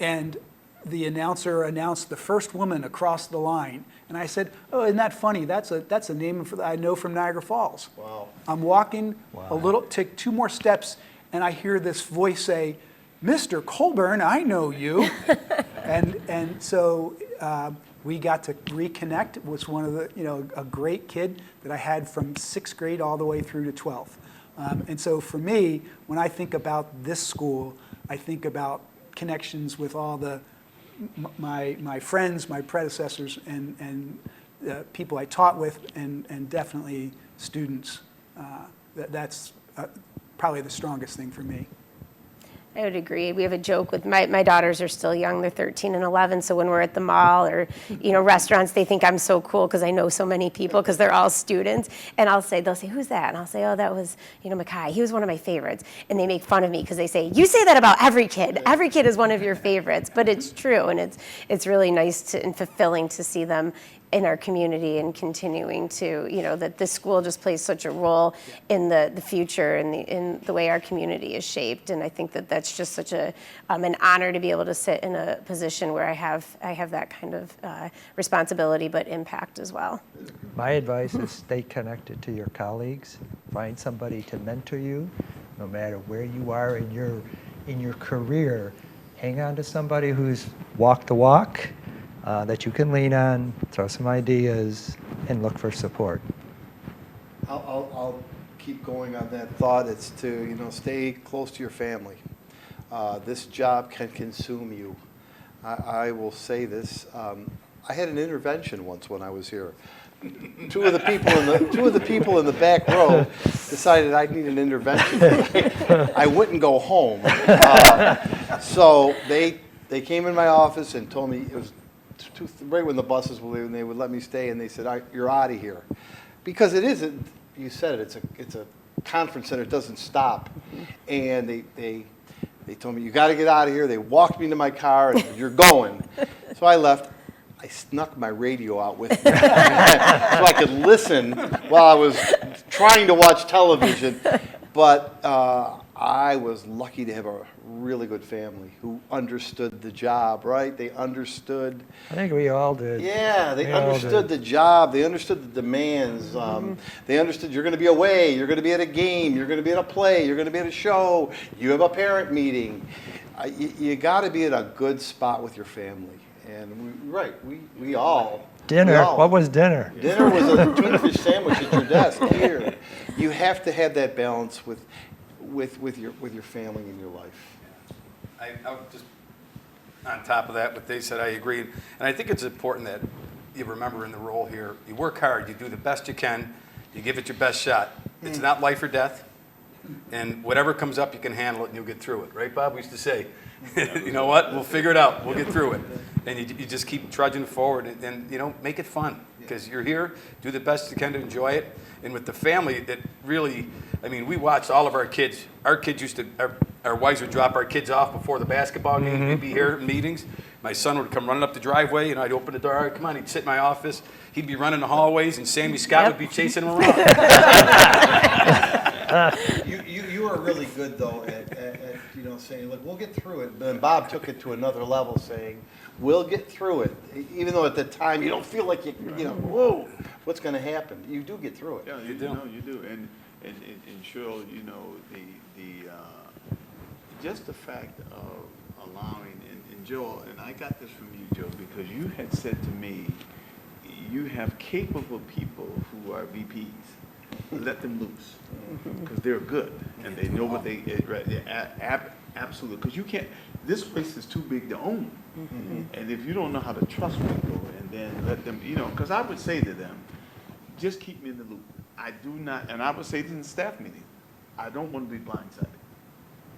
Speaker 4: and the announcer announced the first woman across the line, and I said, "Oh, isn't that funny? That's a name I know from Niagara Falls."
Speaker 6: Wow!
Speaker 4: I'm walking a little, take 2 more steps, and I hear this voice say, "Mr. Colburn, I know you." and so we got to reconnect. It was one of a great kid that I had from 6th grade all the way through to 12th. And so for me, when I think about this school, I think about connections with all my friends, my predecessors, and people I taught with, and definitely students. That's probably the strongest thing for me.
Speaker 5: I would agree. We have a joke with my daughters are still young. They're 13 and 11. So when we're at the mall or, restaurants, they think I'm so cool because I know so many people because they're all students. And they'll say, "Who's that?" And I'll say, "Oh, that was, Mackay. He was one of my favorites." And they make fun of me because they say, "You say that about every kid. Every kid is one of your favorites." But it's true. And it's really nice and fulfilling to see them in our community and continuing to, that this school just plays such a role in the future and in the way our community is shaped. And I think that's just such an honor to be able to sit in a position where I have that kind of responsibility, but impact as well.
Speaker 1: My advice is stay connected to your colleagues. Find somebody to mentor you, no matter where you are in your career. Hang on to somebody who's walked the walk, that you can lean on, throw some ideas, and look for support.
Speaker 6: I'll keep going on that thought. It's to stay close to your family. This job can consume you. I will say this. I had an intervention once when I was here. Two of the people in the back row decided I need an intervention. I wouldn't go home, so they came in my office and told me it was right when the buses were leaving. They would let me stay, and they said, "You're out of here," because it isn't. You said it. It's a conference center. It doesn't stop, and they told me, "You got to get out of here." They walked me to my car and said, "You're going." So I left. I snuck my radio out with me so I could listen while I was trying to watch television. But I was lucky to have a really good family who understood the job, right? They understood.
Speaker 1: I think we all did.
Speaker 6: Yeah, they understood the job. They understood the demands. They understood you're going to be away. You're going to be at a game. You're going to be at a play. You're going to be at a show. You have a parent meeting. You got to be in a good spot with your family. And we all.
Speaker 1: Dinner,
Speaker 6: we all-
Speaker 1: what was dinner?
Speaker 6: Dinner was a tuna fish sandwich at your desk here. You have to have that balance with your family and your life.
Speaker 3: I would just, on top of that, what they said, I agree. And I think it's important that you remember in the role here, you work hard, you do the best you can, you give it your best shot. It's not life or death. And whatever comes up, you can handle it and you'll get through it. Right, Bob? We used to say, you know what? We'll figure it out. We'll get through it. And you just keep trudging forward and you know, make it fun. Because you're here, do the best you can to enjoy it. And with the family, it really, I mean, we watched all of our kids. Our kids used to, our wives would drop our kids off before the basketball game. We'd be here at meetings. My son would come running up the driveway, and I'd open the door. "All right, come on," he'd sit in my office. He'd be running the hallways, and Sammy Scott would be chasing him around.
Speaker 6: You were really good though at you know saying, look, we'll get through it. But then Bob took it to another level, saying, we'll get through it, even though at the time you don't feel like you know, whoa, what's going to happen? You do get through it.
Speaker 2: Yeah, you do. No, you do. And Cheryl, you know, the just the fact of allowing, and Joel, and I got this from you, Joe, because you had said to me, you have capable people who are VPs. Let them loose, because they're good, and they know what they, right, absolutely, because you can't, this place is too big to own. And if you don't know how to trust people, and then let them, you know, because I would say to them, just keep me in the loop. I do not, and I would say this in the staff meeting, I don't want to be blindsided.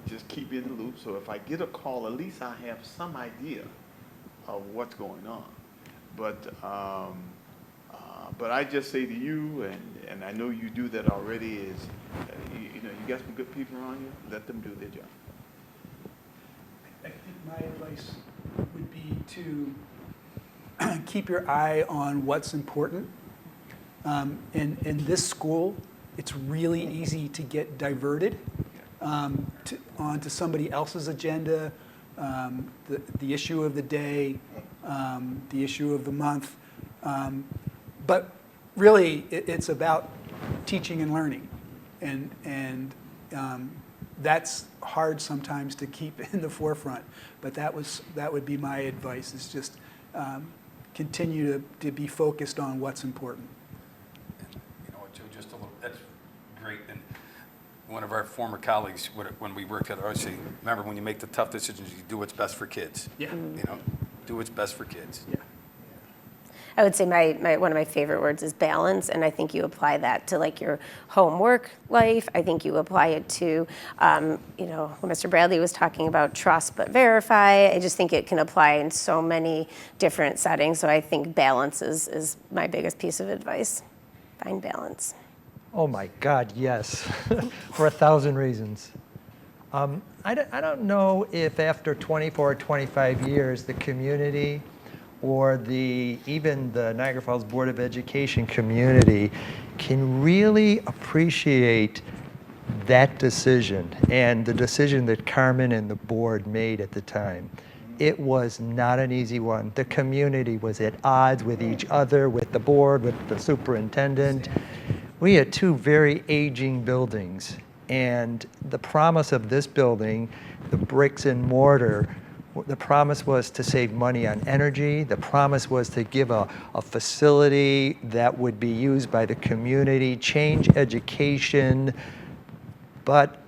Speaker 2: Just keep me in the loop, so if I get a call, at least I have some idea of what's going on. But I just say to you, and I know you do that already, is, you know, you got some good people around you, let them do their job.
Speaker 4: I think my advice would be to keep your eye on what's important. In this school, it's really easy to get diverted onto somebody else's agenda, the issue of the day, the issue of the month. But really, it's about teaching and learning, and that's hard sometimes to keep in the forefront. But that would be my advice: is just continue to be focused on what's important.
Speaker 3: You know what, Joe? Just a little. That's great. And one of our former colleagues, when we worked together, I always say, remember, when you make the tough decisions, you do what's best for kids.
Speaker 4: Yeah.
Speaker 3: You know, do what's best for kids.
Speaker 4: Yeah.
Speaker 5: I would say one of my favorite words is balance, and I think you apply that to like your homework life. I think you apply it to, you know, when Mr. Bradley was talking about trust but verify. I just think it can apply in so many different settings. So I think balance is my biggest piece of advice. Find balance.
Speaker 1: Oh my God, yes, for 1,000 reasons. I don't know if after 24 or 25 years, the community or even the Niagara Falls Board of Education community can really appreciate that decision and the decision that Carmen and the board made at the time. It was not an easy one. The community was at odds with each other, with the board, with the superintendent. We had two very aging buildings, and the promise of this building, the bricks and mortar, the promise was to save money on energy. The promise was to give a facility that would be used by the community, change education. But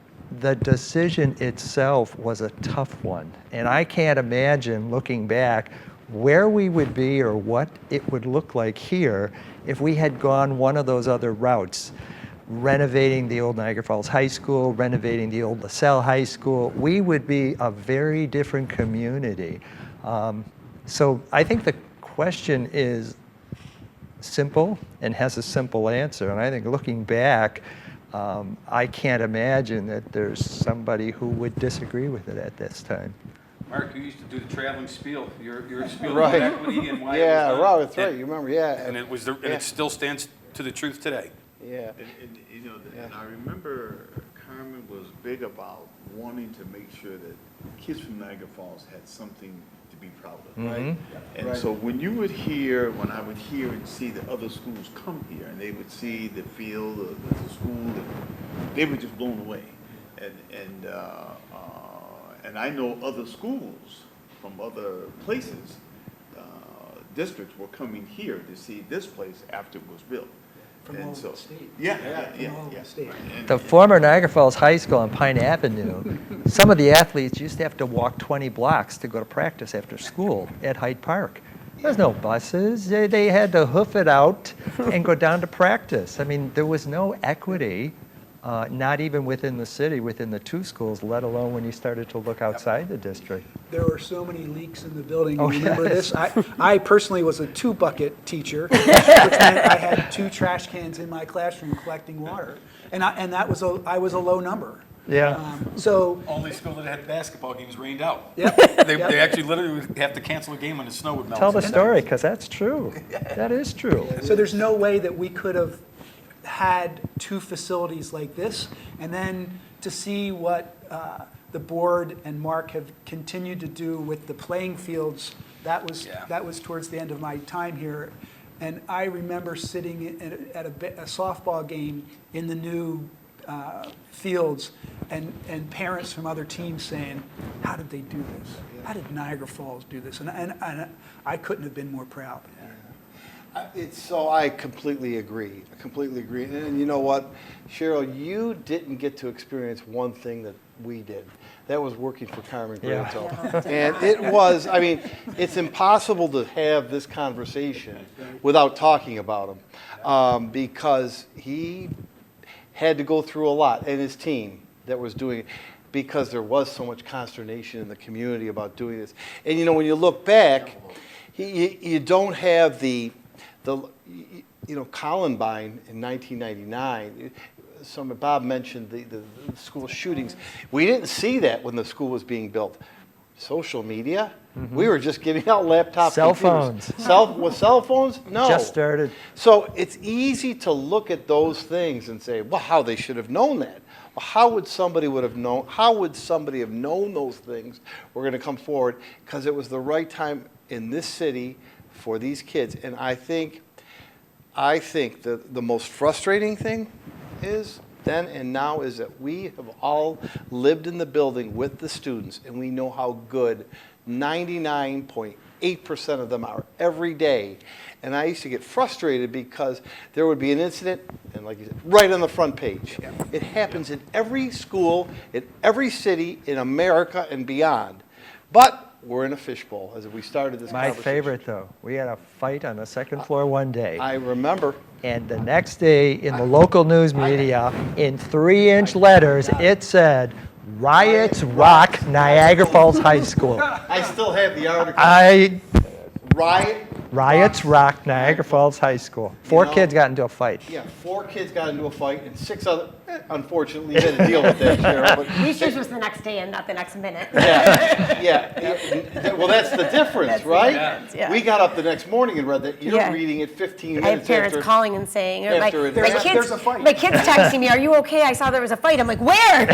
Speaker 1: the decision itself was a tough one. And I can't imagine, looking back, where we would be or what it would look like here if we had gone one of those other routes. Renovating the old Niagara Falls High School, renovating the old LaSalle High School, we would be a very different community. So I think the question is simple and has a simple answer. And I think looking back, I can't imagine that there's somebody who would disagree with it at this time.
Speaker 3: Mark, you used to do the traveling spiel. Your spiel
Speaker 6: Right.
Speaker 3: on equity and why.
Speaker 6: Yeah,
Speaker 3: it was
Speaker 6: right, that's right.
Speaker 3: and-
Speaker 6: You remember, yeah.
Speaker 3: And it was, and
Speaker 6: Yeah.
Speaker 3: it still stands to the truth today.
Speaker 6: Yeah.
Speaker 2: And you know, and I remember Carmen was big about wanting to make sure that kids from Niagara Falls had something to be proud of, right? And
Speaker 6: Right.
Speaker 2: so when I would hear and see the other schools come here, and they would see the field of the school, they were just blown away. And I know other schools from other places districts were coming here to see this place after it was built.
Speaker 4: From
Speaker 2: And
Speaker 4: all over
Speaker 2: so-
Speaker 4: the state.
Speaker 2: Yeah,
Speaker 4: From
Speaker 2: yeah,
Speaker 4: all over
Speaker 2: yeah.
Speaker 4: the state.
Speaker 2: And-
Speaker 1: The former Niagara Falls High School on Pine Avenue, some of the athletes used to have to walk 20 blocks to go to practice after school at Hyde Park. There's no buses. They had to hoof it out and go down to practice. I mean, there was no equity, not even within the city, within the two schools, let alone when you started to look outside the district.
Speaker 4: There were so many leaks in the building.
Speaker 1: Oh,
Speaker 4: You remember
Speaker 1: yes.
Speaker 4: this? I personally was a 2-bucket teacher, which meant I had 2 trash cans in my classroom collecting water. And I was a low number.
Speaker 1: Yeah.
Speaker 4: So,
Speaker 3: Only school that had basketball games rained out.
Speaker 4: yep.
Speaker 3: They actually literally would have to cancel a game when the snow would melt.
Speaker 1: Tell the story, because that's true. That is true.
Speaker 4: So there's no way that we could have had 2 facilities like this. And then to see what the board and Mark have continued to do with the playing fields, that was towards the end of my time here. And I remember sitting at a softball game in the new fields and parents from other teams saying, how did they do this? How did Niagara Falls do this? And I couldn't have been more proud.
Speaker 6: So I completely agree. I completely agree. And you know what, Cheryl, you didn't get to experience one thing that we did. That was working for Carmen
Speaker 1: Yeah.
Speaker 6: Granto. And it was, I mean, it's impossible to have this conversation without talking about him, because he had to go through a lot, and his team that was doing it, because there was so much consternation in the community about doing this. And you know, when you look back, you don't have the Columbine in 1999. Bob mentioned the school shootings. We didn't see that when the school was being built. Social media, we were just giving out laptop
Speaker 1: Cell
Speaker 6: computers.
Speaker 1: phones.
Speaker 6: With cell phones? No.
Speaker 1: Just started.
Speaker 6: So it's easy to look at those things and say, well, how they should have known that. Well, how would somebody have known those things were going to come forward? Because it was the right time in this city for these kids. And I think the most frustrating thing is then and now is that we have all lived in the building with the students, and we know how good 99.8% of them are every day. And I used to get frustrated because there would be an incident, and like you said, right on the front page.
Speaker 4: Yeah.
Speaker 6: It happens in every school, in every city in America and beyond. But we're in a fishbowl, as we started this
Speaker 1: My
Speaker 6: conversation.
Speaker 1: favorite, though, we had a fight on the second floor one day.
Speaker 6: I remember.
Speaker 1: And the next day, in the local news media, in 3-inch letters, it said, "Riots rock Niagara Falls High School."
Speaker 6: I still have the article.
Speaker 1: Riots rock Niagara Falls High School. 4
Speaker 6: know-
Speaker 1: kids got into a fight.
Speaker 6: Yeah, 4 kids got into a fight, and 6 other, unfortunately, had to deal with that, Cheryl. But
Speaker 5: Yours was the next day and not the next minute.
Speaker 6: yeah. Well, that's the difference,
Speaker 5: That's the
Speaker 6: right?
Speaker 5: difference, yeah.
Speaker 6: We got up the next morning and read that. You're
Speaker 5: Yeah.
Speaker 6: reading it 15
Speaker 5: I
Speaker 6: minutes
Speaker 5: have parents
Speaker 6: after.
Speaker 5: calling and saying, or my
Speaker 6: after it
Speaker 5: my
Speaker 6: happened.
Speaker 5: kids,
Speaker 4: There's a fight.
Speaker 5: my kids texting me, "Are you okay? I saw there was a fight." I'm like, "Where?"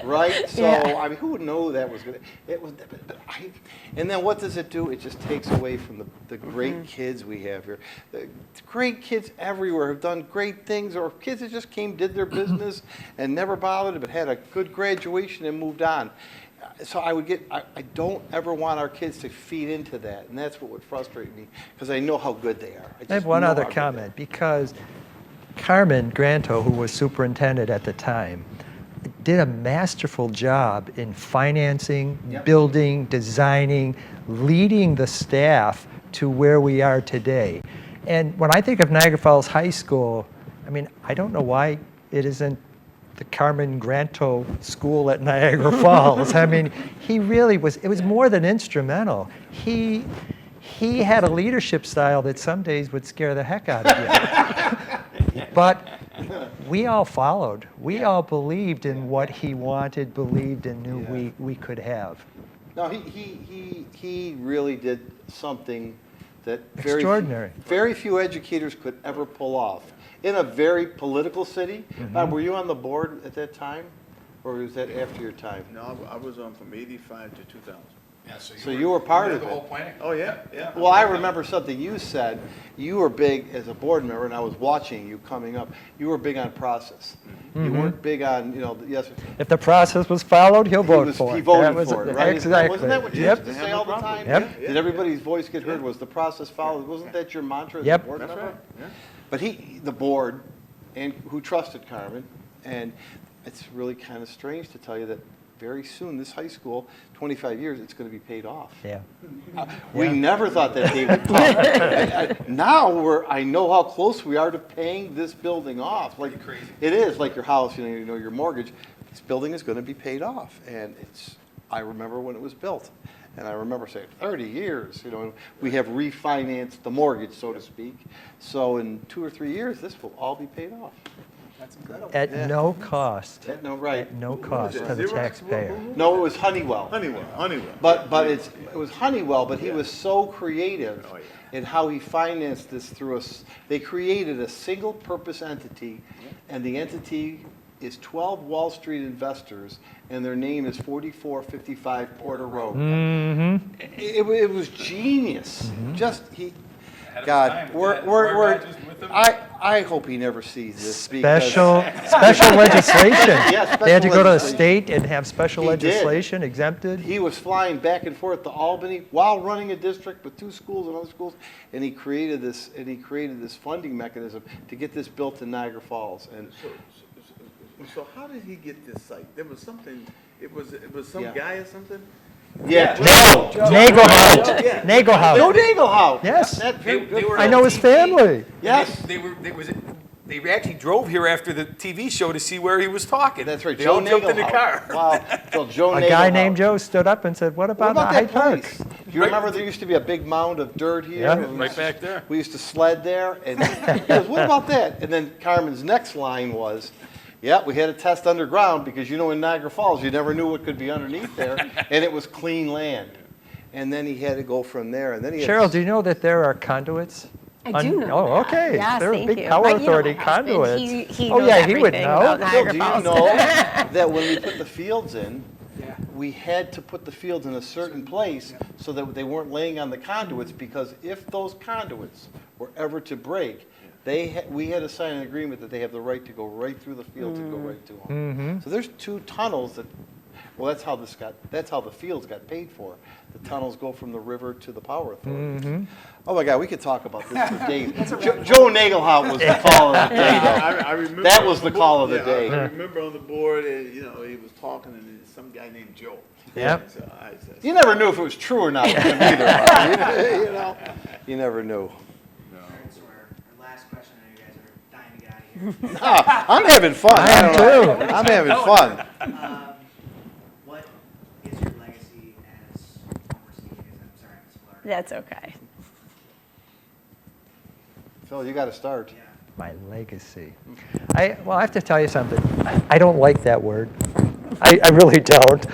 Speaker 6: Right? So,
Speaker 5: Yeah.
Speaker 6: I mean, who would know that was going to... And then what does it do? It just takes away from the great kids we have here. The great kids everywhere have done great things, or kids that just did their business and never bothered, but had a good graduation and moved on. So I don't ever want our kids to feed into that, and that's what would frustrate me, because I know how good they are.
Speaker 1: I have
Speaker 6: just
Speaker 1: one
Speaker 6: know
Speaker 1: other
Speaker 6: how good they are.
Speaker 1: comment, because Carmen Granto, who was superintendent at the time, did a masterful job in financing,
Speaker 6: Yep.
Speaker 1: building, designing, leading the staff to where we are today. And when I think of Niagara Falls High School, I mean, I don't know why it isn't the Carmen Granto School at Niagara Falls. I mean, he really was, it was more than instrumental. He had a leadership style that some days would scare the heck out of you. But we all followed. We all believed in what he wanted, believed, and knew we could have.
Speaker 6: No, he really did something that
Speaker 1: Extraordinary.
Speaker 6: very few educators could ever pull off. In a very political city. Bob, were you on the board at that time? Or was that after your time?
Speaker 2: No, I was on from 85 to 2000.
Speaker 3: Yeah,
Speaker 6: So you were part of
Speaker 3: the
Speaker 6: it.
Speaker 3: whole planning.
Speaker 2: Oh, yeah, yeah.
Speaker 6: Well, I remember something you said. You were big as a board member, and I was watching you coming up. You were big on process. You weren't big on, yes.
Speaker 1: If the process was followed, he'll vote for it.
Speaker 6: He voted
Speaker 1: That was
Speaker 6: for it,
Speaker 1: it.
Speaker 6: right?
Speaker 1: Exactly.
Speaker 6: Wasn't that what you
Speaker 1: Yep.
Speaker 6: used to say all the time?
Speaker 1: Yep.
Speaker 6: Did everybody's voice get heard? Was the process followed? Wasn't that your mantra as a
Speaker 1: Yep.
Speaker 6: board
Speaker 2: That's
Speaker 6: member?
Speaker 2: right, yeah.
Speaker 6: But the board, and who trusted Carmen, and it's really kind of strange to tell you that very soon, this high school, 25 years, it's going to be paid off.
Speaker 1: Yeah.
Speaker 6: We never thought that day would come. Now I know how close we are to paying this building off. Like
Speaker 3: Crazy.
Speaker 6: it is like your house, your mortgage. This building is going to be paid off, and I remember when it was built, and I remember saying 30 years. We have refinanced the mortgage, so to speak. So in 2 or 3 years, this will all be paid off.
Speaker 4: That's incredible.
Speaker 1: At
Speaker 6: Yeah.
Speaker 1: no cost.
Speaker 6: Right?
Speaker 1: At no cost
Speaker 2: it,
Speaker 1: to the
Speaker 2: Xerox?
Speaker 1: taxpayer.
Speaker 6: No, it was Honeywell.
Speaker 2: Honeywell.
Speaker 6: But it was Honeywell, but he was so creative
Speaker 2: Oh, yeah.
Speaker 6: in how he financed this through they created a single purpose entity, and the entity is 12 Wall Street investors, and their name is 4455 Porter Road. It was genius.
Speaker 3: Ahead of his
Speaker 6: God,
Speaker 3: time.
Speaker 6: we're,
Speaker 3: Had
Speaker 6: we're,
Speaker 3: board
Speaker 6: we're,
Speaker 3: managers with him.
Speaker 6: I hope he never sees this because
Speaker 1: Special legislation.
Speaker 6: Yeah,
Speaker 1: They had to go to the
Speaker 6: special
Speaker 1: state and have special
Speaker 6: He did.
Speaker 1: legislation exempted.
Speaker 6: he was flying back and forth to Albany while running a district with 2 schools and other schools, and he created this funding mechanism to get this built in Niagara Falls. And
Speaker 2: So how did he get this site? There was something, it was some
Speaker 6: Yeah.
Speaker 2: guy or something?
Speaker 6: yeah,
Speaker 1: Nagelhout.
Speaker 2: Yeah.
Speaker 6: Joe
Speaker 1: Nagelhout.
Speaker 6: Nagelhout.
Speaker 1: Yes.
Speaker 6: That,
Speaker 3: They were
Speaker 1: I know his family.
Speaker 6: Yes.
Speaker 3: They actually drove here after the TV show to see where he was talking.
Speaker 6: That's right.
Speaker 3: They
Speaker 6: Joe
Speaker 3: all jumped in the
Speaker 6: Nagelhout.
Speaker 3: car.
Speaker 6: Wow. So Joe
Speaker 1: A guy
Speaker 6: Nagelhout.
Speaker 1: named Joe stood up and said, what
Speaker 6: What
Speaker 1: about the
Speaker 6: about
Speaker 1: Hyde
Speaker 6: that
Speaker 1: Park?
Speaker 6: place? Do you remember there used to be a big mound of dirt here?
Speaker 1: Yeah.
Speaker 6: And we
Speaker 3: Right
Speaker 6: used to-
Speaker 3: back there.
Speaker 6: We used to sled there, and he goes, "What about that?" And then Carmen's next line was, "Yeah, we had a test underground because in Niagara Falls you never knew what could be underneath there, and it was clean land." And then he had to go from there, and then he had
Speaker 1: Cheryl, do you know that there are conduits?
Speaker 5: I do know
Speaker 1: Oh,
Speaker 5: that.
Speaker 1: okay.
Speaker 5: Yes,
Speaker 1: There are
Speaker 5: thank
Speaker 1: big
Speaker 5: you.
Speaker 1: power
Speaker 5: Right, you know
Speaker 1: authority
Speaker 5: my husband.
Speaker 1: conduits.
Speaker 5: He
Speaker 1: Oh,
Speaker 5: knows
Speaker 1: yeah, he would
Speaker 5: everything
Speaker 1: know.
Speaker 5: about
Speaker 6: Phil,
Speaker 5: Niagara
Speaker 6: do you
Speaker 5: Falls.
Speaker 6: know that when we put the fields in,
Speaker 4: Yeah.
Speaker 6: we had to put the fields in a certain place so that they weren't laying on the conduits, because if those conduits were ever to break, we had to sign an agreement that they have the right to go right through the fields and go right to them. So there's 2 tunnels that, well, that's how the fields got paid for. The tunnels go from the river to the power authority. Oh my God, we could talk about this for days. Joe Nagelhout was the call of the day, though.
Speaker 2: I remember.
Speaker 6: That
Speaker 2: on
Speaker 6: was the call of the
Speaker 2: yeah,
Speaker 6: day.
Speaker 2: I remember on the board, and, he was talking, and some guy named Joe.
Speaker 1: Yep.
Speaker 2: So I said,
Speaker 6: You never knew if it was true or not with him either. You never knew.
Speaker 7: All right, so our last question, I know you guys are dying to get out of here.
Speaker 6: I'm having fun.
Speaker 1: I am
Speaker 6: don't know.
Speaker 1: too.
Speaker 6: I'm having fun.
Speaker 7: What is your legacy as former CEAs? I'm sorry, Ms. Fleur.
Speaker 5: That's okay.
Speaker 6: Phil, you got to start.
Speaker 7: Yeah.
Speaker 1: My legacy. I have to tell you something. I don't like that word. I really don't.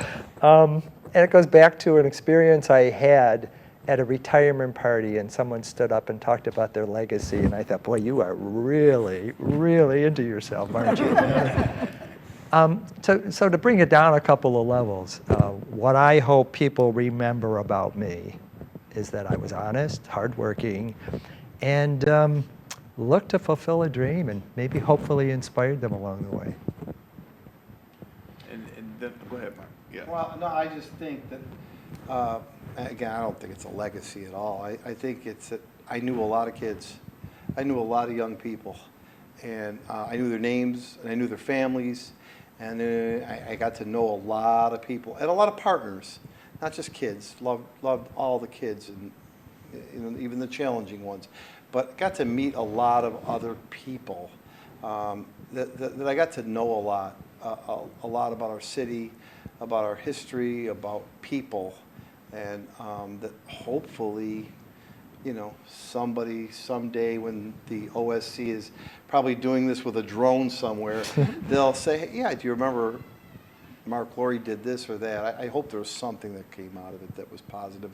Speaker 1: And it goes back to an experience I had at a retirement party, and someone stood up and talked about their legacy, and I thought, boy, you are really, really into yourself, aren't you? So to bring it down a couple of levels, what I hope people remember about me is that I was honest, hardworking, and looked to fulfill a dream, and maybe hopefully inspired them along the way.
Speaker 2: and then, go ahead, Mark. Yeah.
Speaker 6: Well, no, I just think that, again, I don't think it's a legacy at all. I think it's that I knew a lot of kids. I knew a lot of young people. And I knew their names, and I knew their families. And I got to know a lot of people and a lot of partners, not just kids. Loved all the kids, and even the challenging ones. But got to meet a lot of other people that I got to know a lot about our city, about our history, about people, and that hopefully, somebody someday when the OSC is probably doing this with a drone somewhere, they'll say, hey, yeah, do you remember Mark Laurie did this or that? I hope there was something that came out of it that was positive.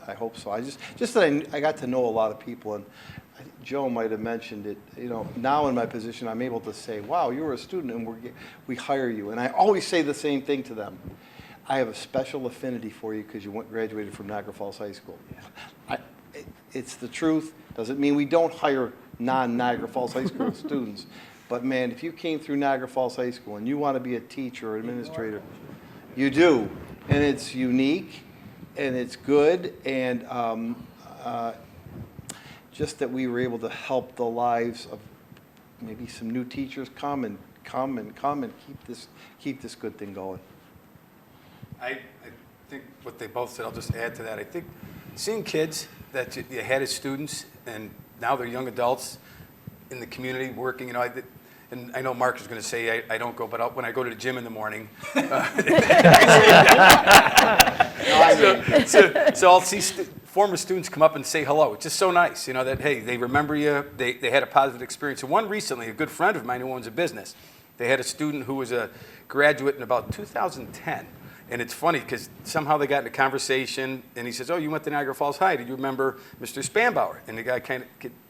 Speaker 6: I hope so. Just that I got to know a lot of people, and I think Joe might have mentioned it. Now in my position, I'm able to say, "Wow, you were a student, and we hire you." And I always say the same thing to them. I have a special affinity for you because you graduated from Niagara Falls High School. It's the truth. Doesn't mean we don't hire non-Niagara Falls High School students. But man, if you came through Niagara Falls High School and you want to be a teacher or administrator, you do. And it's unique and it's good. And just that we were able to help the lives of maybe some new teachers come and keep this good thing going.
Speaker 3: I think what they both said, I'll just add to that. I think seeing kids that you had as students and now they're young adults in the community working, and I know Mark is going to say I don't go, but when I go to the gym in the morning, so I'll see former students come up and say hello. It's just so nice, that, hey, they remember you, they had a positive experience. And one recently, a good friend of mine who owns a business, they had a student who was a graduate in about 2010. And it's funny because somehow they got in a conversation and he says, oh, you went to Niagara Falls High. Did you remember Mr. Spanbauer? And the guy kind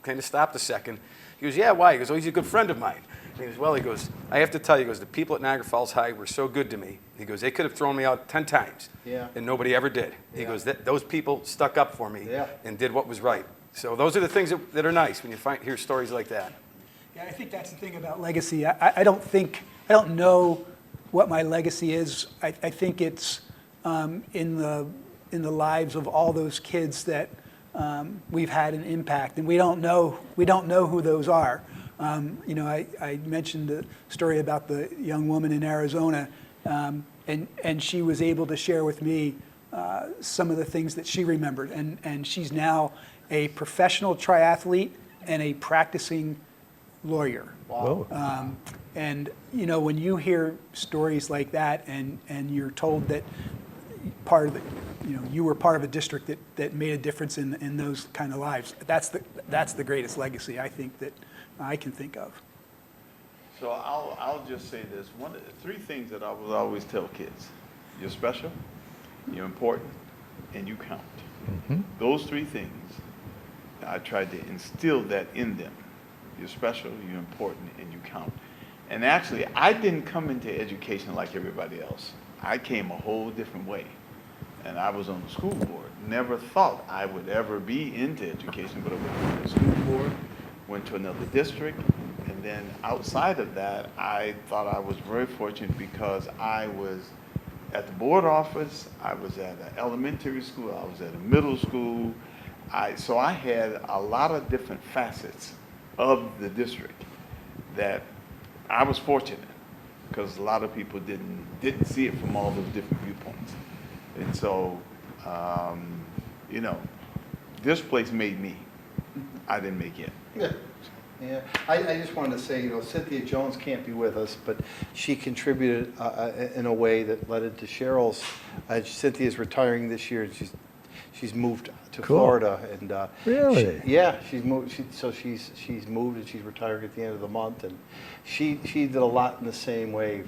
Speaker 3: of stopped a second. He goes, yeah, why? He goes, oh, he's a good friend of mine. And he goes, well, he goes, I have to tell you, he goes, the people at Niagara Falls High were so good to me. He goes, they could have thrown me out 10 times.
Speaker 6: Yeah.
Speaker 3: And nobody ever did. He
Speaker 6: Yeah.
Speaker 3: goes, those people stuck up for me
Speaker 6: Yeah.
Speaker 3: and did what was right. So those are the things that are nice when you hear stories like that.
Speaker 4: Yeah, I think that's the thing about legacy. I don't know what my legacy is. I think it's in the lives of all those kids that we've had an impact, and we don't know who those are. I mentioned the story about the young woman in Arizona, and she was able to share with me some of the things that she remembered, and she's now a professional triathlete and a practicing lawyer.
Speaker 1: Whoa.
Speaker 4: And when you hear stories like that, and you're told that part of the, you were part of a district that made a difference in those kind of lives, that's the greatest legacy I think that I can think of.
Speaker 2: So I'll just say this. Three things that I will always tell kids. You're special, you're important, and you count.
Speaker 1: Mm-hmm.
Speaker 2: Those three things, I tried to instill that in them. You're special, you're important, and you count. And actually, I didn't come into education like everybody else. I came a whole different way. And I was on the school board. Never thought I would ever be into education, but I went to the school board, went to another district, and then outside of that, I thought I was very fortunate because I was at the board office, I was at an elementary school, I was at a middle school. So I had a lot of different facets of the district that I was fortunate because a lot of people didn't see it from all those different viewpoints. And so, this place made me. I didn't make it.
Speaker 6: Yeah. Yeah, I just wanted to say, Cynthia Jones can't be with us, but she contributed in a way that led into Cheryl's. Cynthia's retiring this year, and she's moved to
Speaker 1: Cool.
Speaker 6: Florida, and
Speaker 1: Really?
Speaker 6: she's moved. She's moved, and she's retiring at the end of the month, and she did a lot in the same way.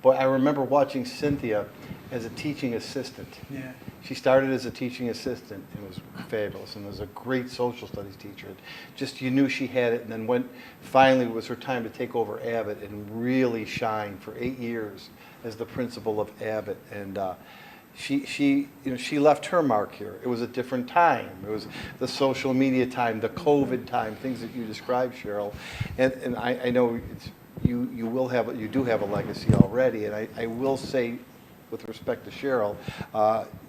Speaker 6: But I remember watching Cynthia as a teaching assistant.
Speaker 4: Yeah.
Speaker 6: She started as a teaching assistant and was fabulous, and was a great social studies teacher. Just you knew she had it, and then finally it was her time to take over Abbott and really shine for 8 years as the principal of Abbott. And she left her mark here. It was a different time. It was the social media time, the COVID time, things that you described, Cheryl. And I know you do have a legacy already, and I will say, with respect to Cheryl,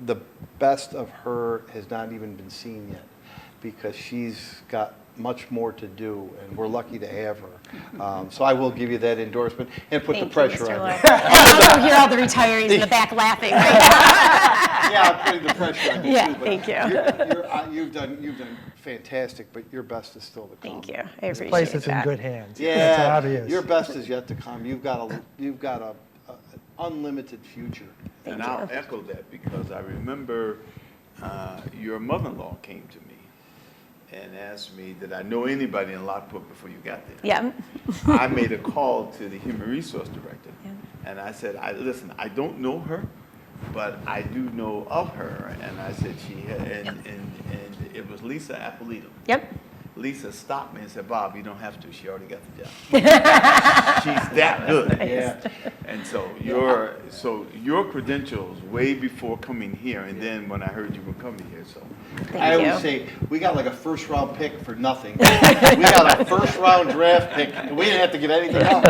Speaker 6: the best of her has not even been seen yet because she's got much more to do, and we're lucky to have her. So I will give you that endorsement and put the pressure on you.
Speaker 5: I hear all the retirees in the back laughing right now.
Speaker 6: Yeah, I'm putting the pressure on you.
Speaker 5: Yeah,
Speaker 6: too, but
Speaker 5: thank you.
Speaker 6: You've done fantastic, but your best is still to come.
Speaker 5: Thank you. I
Speaker 1: This
Speaker 5: appreciate
Speaker 1: place is in
Speaker 5: that.
Speaker 1: good hands.
Speaker 6: Yeah,
Speaker 1: That's obvious.
Speaker 6: your best is yet to come. You've got an unlimited future.
Speaker 5: Thank
Speaker 2: And
Speaker 5: you.
Speaker 2: I'll echo that because I remember your mother-in-law came to me and asked me, did I know anybody in Lockport before you got there?
Speaker 5: Yeah.
Speaker 2: I made a call to the human resource director,
Speaker 5: Yeah.
Speaker 2: and I said, listen, I don't know her, but I do know of her. And I said she had, and it was Lisa Appolito.
Speaker 5: Yep.
Speaker 2: Lisa stopped me and said, Bob, you don't have to. She already got the job. She's that good.
Speaker 6: Yeah.
Speaker 2: And so your credentials way before coming here, and then when I heard you were coming here, so.
Speaker 5: Thank
Speaker 6: I
Speaker 5: you.
Speaker 6: always say, we got like a first round pick for nothing. We got a first round draft pick, and we didn't have to give anything up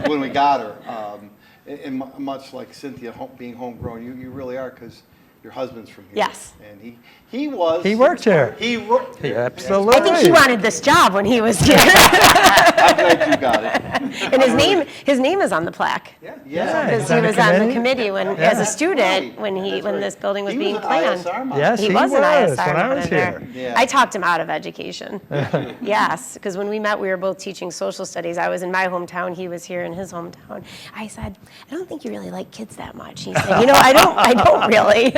Speaker 6: when we got her. And much like Cynthia being homegrown, you really are, because your husband's from here.
Speaker 5: Yes.
Speaker 6: And he was.
Speaker 1: He worked here.
Speaker 6: He worked here.
Speaker 1: Absolutely.
Speaker 5: I think he wanted this job when he was here.
Speaker 6: I'm glad you got it.
Speaker 5: And his name is on the plaque.
Speaker 6: Yeah.
Speaker 5: Because
Speaker 1: He's
Speaker 5: he
Speaker 1: on the
Speaker 5: was on the
Speaker 1: committee?
Speaker 5: committee when,
Speaker 1: Yeah.
Speaker 5: as a student,
Speaker 6: Right.
Speaker 5: when
Speaker 6: That's right.
Speaker 5: this building was
Speaker 6: He
Speaker 5: being
Speaker 6: an
Speaker 5: planned.
Speaker 6: ISR monitor.
Speaker 1: Yes,
Speaker 5: He
Speaker 1: he
Speaker 5: was an
Speaker 1: was
Speaker 5: ISR
Speaker 1: when I was
Speaker 5: monitor.
Speaker 1: here.
Speaker 6: Yeah.
Speaker 5: I talked him out of education. Yes, because when we met, we were both teaching social studies. I was in my hometown, he was here in his hometown. I said, I don't think you really like kids that much. He said, I don't really.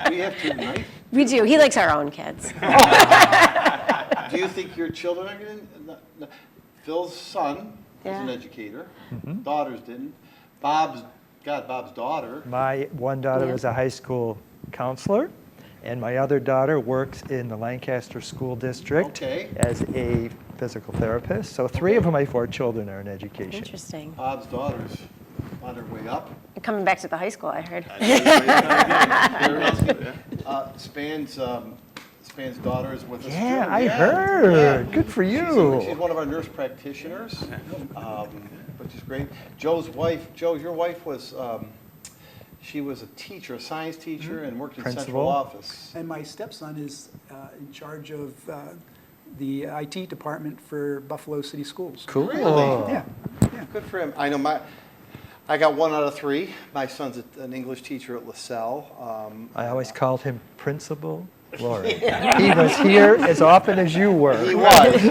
Speaker 6: We have two, right?
Speaker 5: We do. He likes our own kids.
Speaker 6: Do you think your children are going to? Phil's son is an
Speaker 5: Yeah.
Speaker 6: educator. Daughters didn't. Bob's daughter.
Speaker 1: My one daughter
Speaker 5: Yeah.
Speaker 1: is a high school counselor, and my other daughter works in the Lancaster School District
Speaker 6: Okay.
Speaker 1: as a physical therapist. So 3 of my 4 children are in education.
Speaker 5: Interesting.
Speaker 6: Bob's daughter's on her way up.
Speaker 5: Coming back to the high school, I heard.
Speaker 6: Span's daughter is with us too.
Speaker 1: Yeah, I heard. Good for you.
Speaker 6: She's one of our nurse practitioners, which is great. Joe's wife, your wife was, she was a teacher, a science teacher, and worked in
Speaker 1: Principal.
Speaker 6: central office.
Speaker 4: And my stepson is in charge of the IT department for Buffalo City Schools.
Speaker 1: Cool.
Speaker 6: Really?
Speaker 4: Yeah.
Speaker 6: Good for him. I know I got 1 out of 3. My son's an English teacher at LaSalle.
Speaker 1: I always called him Principal Laurie. He was here as often as you were.
Speaker 6: He was.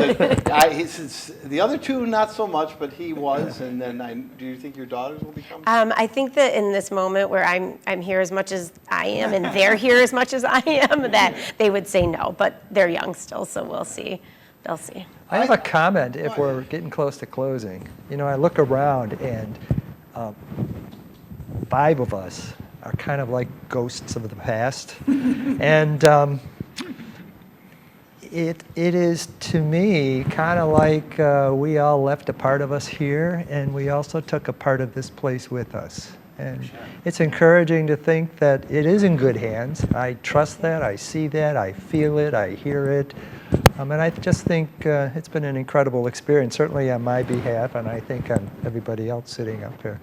Speaker 6: The other 2, not so much, but he was. And then, do you think your daughters will become?
Speaker 5: I think that in this moment where I'm here as much as I am and they're here as much as I am, that they would say no, but they're young still, so we'll see. They'll see.
Speaker 1: I have a comment if we're getting close to closing. I look around and 5 of us are kind of like ghosts of the past. And it is, to me, kind of like we all left a part of us here, and we also took a part of this place with us. And it's encouraging to think that it is in good hands. I trust that, I see that, I feel it, I hear it. And I just think it's been an incredible experience, certainly on my behalf, and I think on everybody else sitting up here.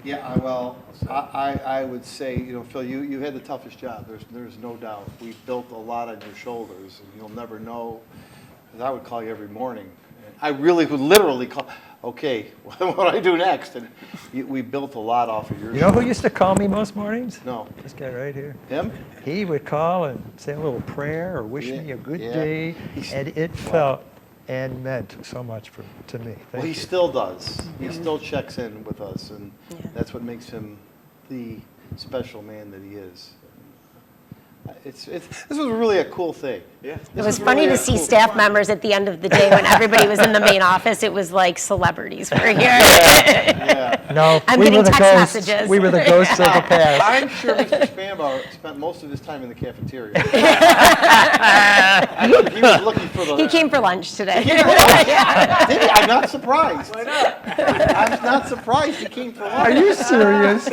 Speaker 6: Yeah, well, I would say, Phil, you had the toughest job. There's no doubt. We built a lot on your shoulders, and you'll never know, because I would call you every morning. And I really would literally call, okay, what do I do next? And we built a lot off of your
Speaker 1: You know who
Speaker 6: shoulders.
Speaker 1: used to call me most mornings?
Speaker 6: No.
Speaker 1: This guy right here.
Speaker 6: Him?
Speaker 1: He would call and say a little prayer or wish me a good
Speaker 6: Yeah.
Speaker 1: day, and it felt and meant so much to me.
Speaker 6: Well,
Speaker 1: Thank
Speaker 6: he
Speaker 1: you.
Speaker 6: still does. He still checks in with us, and
Speaker 5: Yeah.
Speaker 6: that's what makes him the special man that he is. This was really a cool thing.
Speaker 2: Yeah.
Speaker 5: It was funny to see staff members at the end of the day when everybody was in the main office. It was like celebrities were here.
Speaker 6: Yeah.
Speaker 1: No,
Speaker 5: I'm
Speaker 1: we
Speaker 5: getting
Speaker 1: were the
Speaker 5: text
Speaker 1: ghosts.
Speaker 5: messages.
Speaker 1: We were the ghosts of the past.
Speaker 6: I'm sure Mr. Spanbauer spent most of his time in the cafeteria. He was looking for the...
Speaker 5: He came for lunch today.
Speaker 6: Did he? I'm not surprised. Why not? I'm not surprised he came for lunch.
Speaker 1: Are you serious?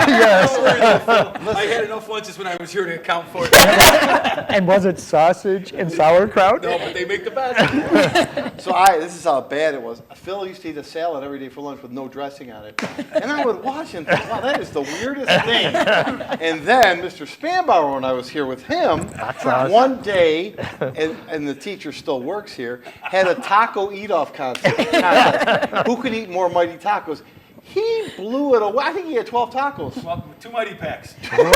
Speaker 1: Yes.
Speaker 3: I had enough lunches when I was here to account for it.
Speaker 1: And was it sausage and sauerkraut?
Speaker 3: No, but they make the best.
Speaker 6: So this is how bad it was. Phil used to eat a salad every day for lunch with no dressing on it. And I would watch and think, wow, that is the weirdest thing. And then Mr. Spanbauer, when I was here with him,
Speaker 1: awesome.
Speaker 6: one day, and the teacher still works here, had a taco eat-off contest. Who could eat more mighty tacos? He blew it away. I think he had 12 tacos.
Speaker 3: Well, 2 mighty packs.
Speaker 6: And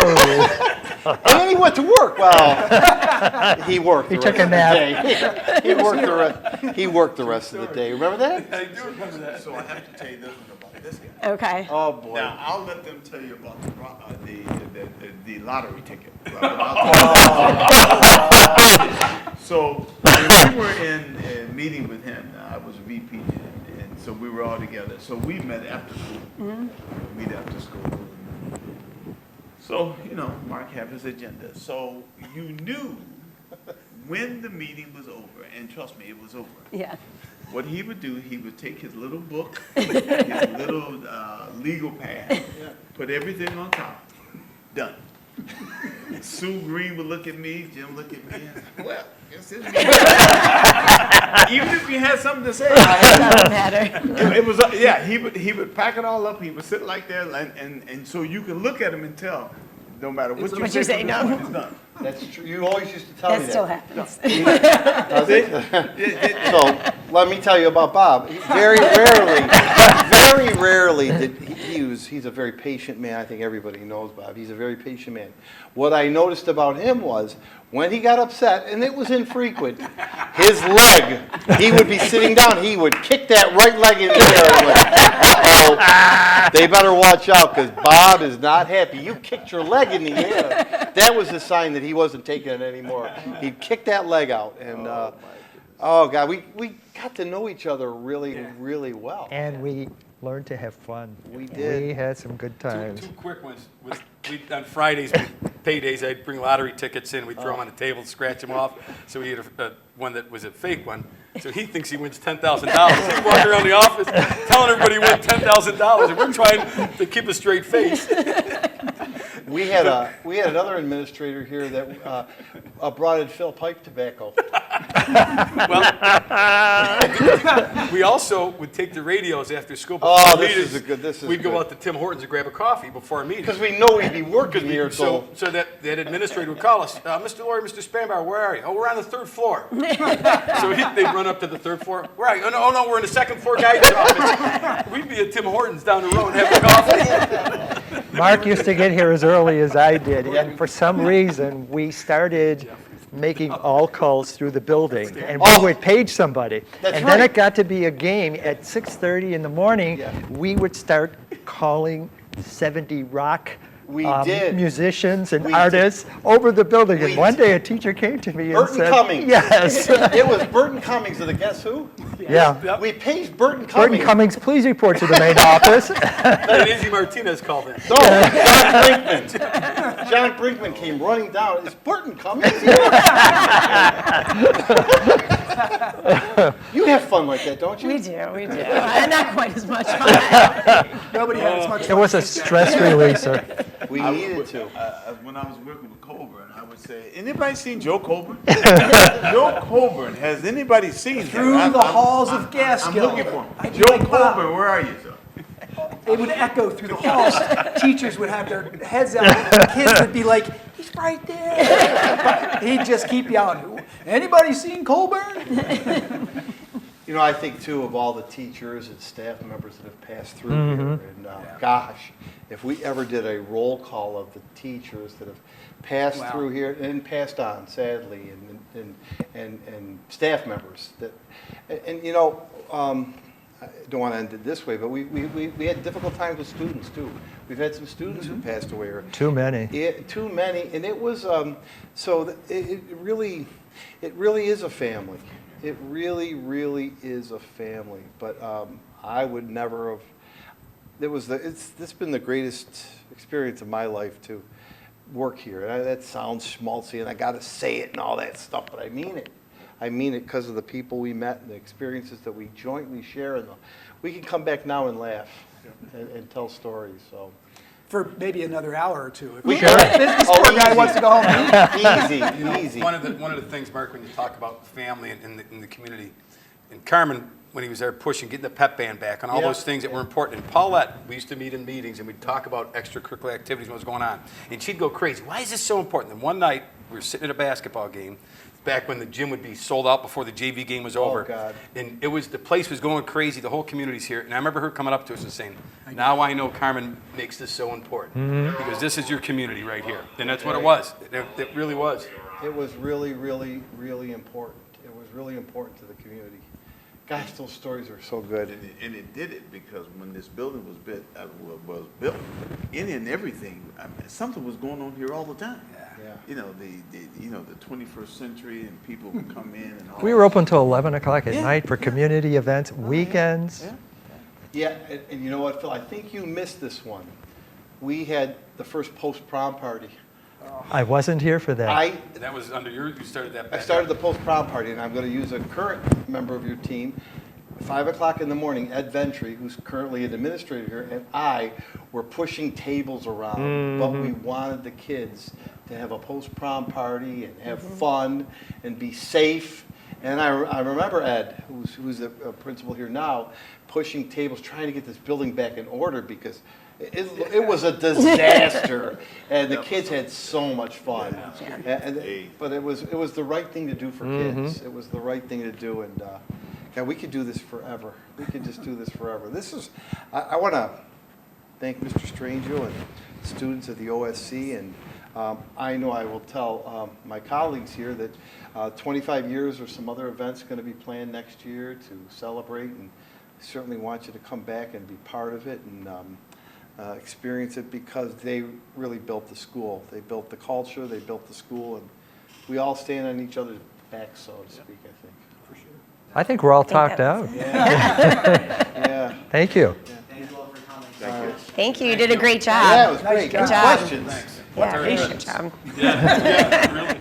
Speaker 6: then he went to work. Well, he worked.
Speaker 1: He
Speaker 6: the
Speaker 1: took
Speaker 6: rest
Speaker 1: a
Speaker 6: of
Speaker 1: nap.
Speaker 6: the day. He worked the rest of the day. Remember that?
Speaker 3: I do remember that.
Speaker 2: So I have to tell you this one about this guy.
Speaker 5: Okay.
Speaker 6: Oh boy.
Speaker 2: Now, I'll let them tell you about the lottery ticket. But I'll tell you. So when we were in a meeting with him, I was a VP, and so we were all together. So we met after school. Meet after school. So, Mark had his agenda. So you knew when the meeting was over, and trust me, it was over.
Speaker 5: Yeah.
Speaker 2: what he would do, he would take his little book, his little legal pad, put everything on top. Done. Sue Green would look at me, Jim look at me, and, well, guess it's me. Even if you had something to say,
Speaker 5: Doesn't matter.
Speaker 2: it was, yeah, he would pack it all up, he would sit like that, and so you could look at him and tell, no matter what
Speaker 5: What you say,
Speaker 2: from
Speaker 5: no.
Speaker 2: this point, it's done.
Speaker 6: That's true. You always used to tell me
Speaker 5: That still
Speaker 6: that.
Speaker 5: happens.
Speaker 6: Does it? So let me tell you about Bob. Very rarely did he's a very patient man. I think everybody knows Bob. He's a very patient man. What I noticed about him was when he got upset, and it was infrequent, his leg, he would be sitting down, he would kick that right leg in the air. I'm like, uh-oh, they better watch out because Bob is not happy. You kicked your leg in the air. That was a sign that he wasn't taking it anymore. He'd kick that leg out. And, oh, God, we got to know each other really well.
Speaker 1: And we learned to have fun.
Speaker 6: We did.
Speaker 1: We had some good times.
Speaker 3: Two quick ones. On Fridays, paydays, I'd bring lottery tickets in. We'd throw them on the table, scratch them off. So we had one that was a fake one. So he thinks he wins $10,000. He's walking around the office telling everybody he won $10,000, and we're trying to keep a straight face.
Speaker 6: We had another administrator here that brought in Phil pipe tobacco.
Speaker 3: Well, we also would take the radios after school.
Speaker 6: Oh,
Speaker 3: before
Speaker 6: this
Speaker 3: meetings.
Speaker 6: is
Speaker 3: We'd go
Speaker 6: good.
Speaker 3: out to Tim Hortons and grab a coffee before our meeting.
Speaker 6: Because we know we'd be working here,
Speaker 3: So that administrator would call us, Mr. Lawyer, Mr. Spanbauer, where are you? Oh, we're on the third floor. So they'd run up to the third floor. Where are you? Oh, no, we're in the second floor guidance office. We'd be at Tim Hortons down the road having coffee.
Speaker 1: Mark used to get here as early as I did, and for some reason, we started making all calls through the building, and we would page somebody.
Speaker 6: That's
Speaker 1: And then
Speaker 6: right.
Speaker 1: it got to be a game. At 6:30 in the morning,
Speaker 6: Yeah.
Speaker 1: we would start calling 70 rock
Speaker 6: We did.
Speaker 1: musicians and
Speaker 6: We
Speaker 1: artists over the building.
Speaker 6: We
Speaker 1: And one day a teacher came to me and
Speaker 6: Burton
Speaker 1: said,
Speaker 6: Cummings.
Speaker 1: yes,
Speaker 6: It was Burton Cummings of the Guess Who?
Speaker 1: yeah.
Speaker 6: We paged Burton
Speaker 1: Burton
Speaker 6: Cummings.
Speaker 1: Cummings, please report to the main office.
Speaker 3: And Izzy Martinez called in.
Speaker 6: No, John Brinkman. John Brinkman came running down. Is Burton Cummings here? You have fun like that, don't you?
Speaker 5: We do. Not quite as much fun.
Speaker 4: Nobody had as much
Speaker 1: It was a stress releaser.
Speaker 6: We needed to.
Speaker 2: When I was working with Colburn, I would say, anybody seen Joe Colburn? Joe Colburn, has anybody seen him?
Speaker 4: Through the halls of Gaskill.
Speaker 2: I'm looking for
Speaker 4: I
Speaker 2: him.
Speaker 4: do
Speaker 2: Joe
Speaker 4: like Bob.
Speaker 2: Colburn, where are you, sir?
Speaker 4: It would echo through the halls. Teachers would have their heads out. The kids would be like, he's right there. He'd just keep yelling, anybody seen Colburn?
Speaker 6: You know, I think too of all the teachers and staff members that have passed through here, and gosh, if we ever did a roll call of the teachers that have passed
Speaker 4: Wow.
Speaker 6: through here and passed on, sadly, and staff members that, and you know, I don't want to end it this way, but we had difficult times with students too. We've had some students who passed away. Or,
Speaker 1: Too many.
Speaker 6: too many, and it was it really is a family. It really is a family. But I would never have. It's been the greatest experience of my life to work here. And that sounds schmaltzy, and I got to say it and all that stuff, but I mean it. I mean it because of the people we met and the experiences that we jointly share, and we can come back now and laugh and tell stories. So.
Speaker 4: For maybe another hour or two. If
Speaker 6: We
Speaker 4: this
Speaker 6: could.
Speaker 4: poor guy wants to go home.
Speaker 6: Easy.
Speaker 3: One of the things, Mark, when you talk about family in the community, and Carmen, when he was there pushing, getting the pep band back, and all
Speaker 6: Yeah.
Speaker 3: those things that were important. And Paulette, we used to meet in meetings, and we'd talk about extracurricular activities and what was going on. And she'd go crazy. Why is this so important? And one night, we were sitting at a basketball game, back when the gym would be sold out before the JV game was over.
Speaker 6: God.
Speaker 3: And the place was going crazy. The whole community's here. And I remember her coming up to us and saying, now I know Carmen makes this so important. Because this is your community right here. And that's what it was. It really was.
Speaker 6: It was really important. It was really important to the community. Gosh, those stories are so good.
Speaker 2: And it did it because when this building was built, any and everything, I mean, something was going on here all the time.
Speaker 6: Yeah.
Speaker 2: You know, the 21st century, and people would come in and all.
Speaker 1: We were open till 11 o'clock at
Speaker 2: Yeah.
Speaker 1: night for community events, weekends.
Speaker 6: Yeah, and you know what, Phil? I think you missed this one. We had the first post-prom party.
Speaker 1: I wasn't here for that.
Speaker 6: I
Speaker 3: That was under you started that back.
Speaker 6: started the post-prom party, and I'm going to use a current member of your team. 5 o'clock in the morning, Ed Ventry, who's currently an administrator here, and I were pushing tables around, but we wanted the kids to have a post-prom party and have fun and be safe. And I remember Ed, who's a principal here now, pushing tables, trying to get this building back in order because it was a disaster, and the kids had so much fun. But it was the right thing to do for kids. It was the right thing to do, and God, we could do this forever. We could just do this forever. This is, I want to thank Mr. Strangio and students at the OSC, and I know I will tell my colleagues here that 25 years or some other events going to be planned next year to celebrate, and certainly want you to come back and be part of it and experience it, because they really built the school. They built the culture, they built the school, and we all stand on each other's backs, so to speak, I think. For sure.
Speaker 1: I think we're all talked out.
Speaker 6: Yeah.
Speaker 1: Thank you.
Speaker 7: Thank you all for coming.
Speaker 2: Thank you.
Speaker 5: Thank you, you did a great job.
Speaker 6: Yeah, it was great.
Speaker 4: Nice
Speaker 6: Good
Speaker 5: job.
Speaker 6: questions.
Speaker 5: Yeah, good job.
Speaker 3: Yeah, really.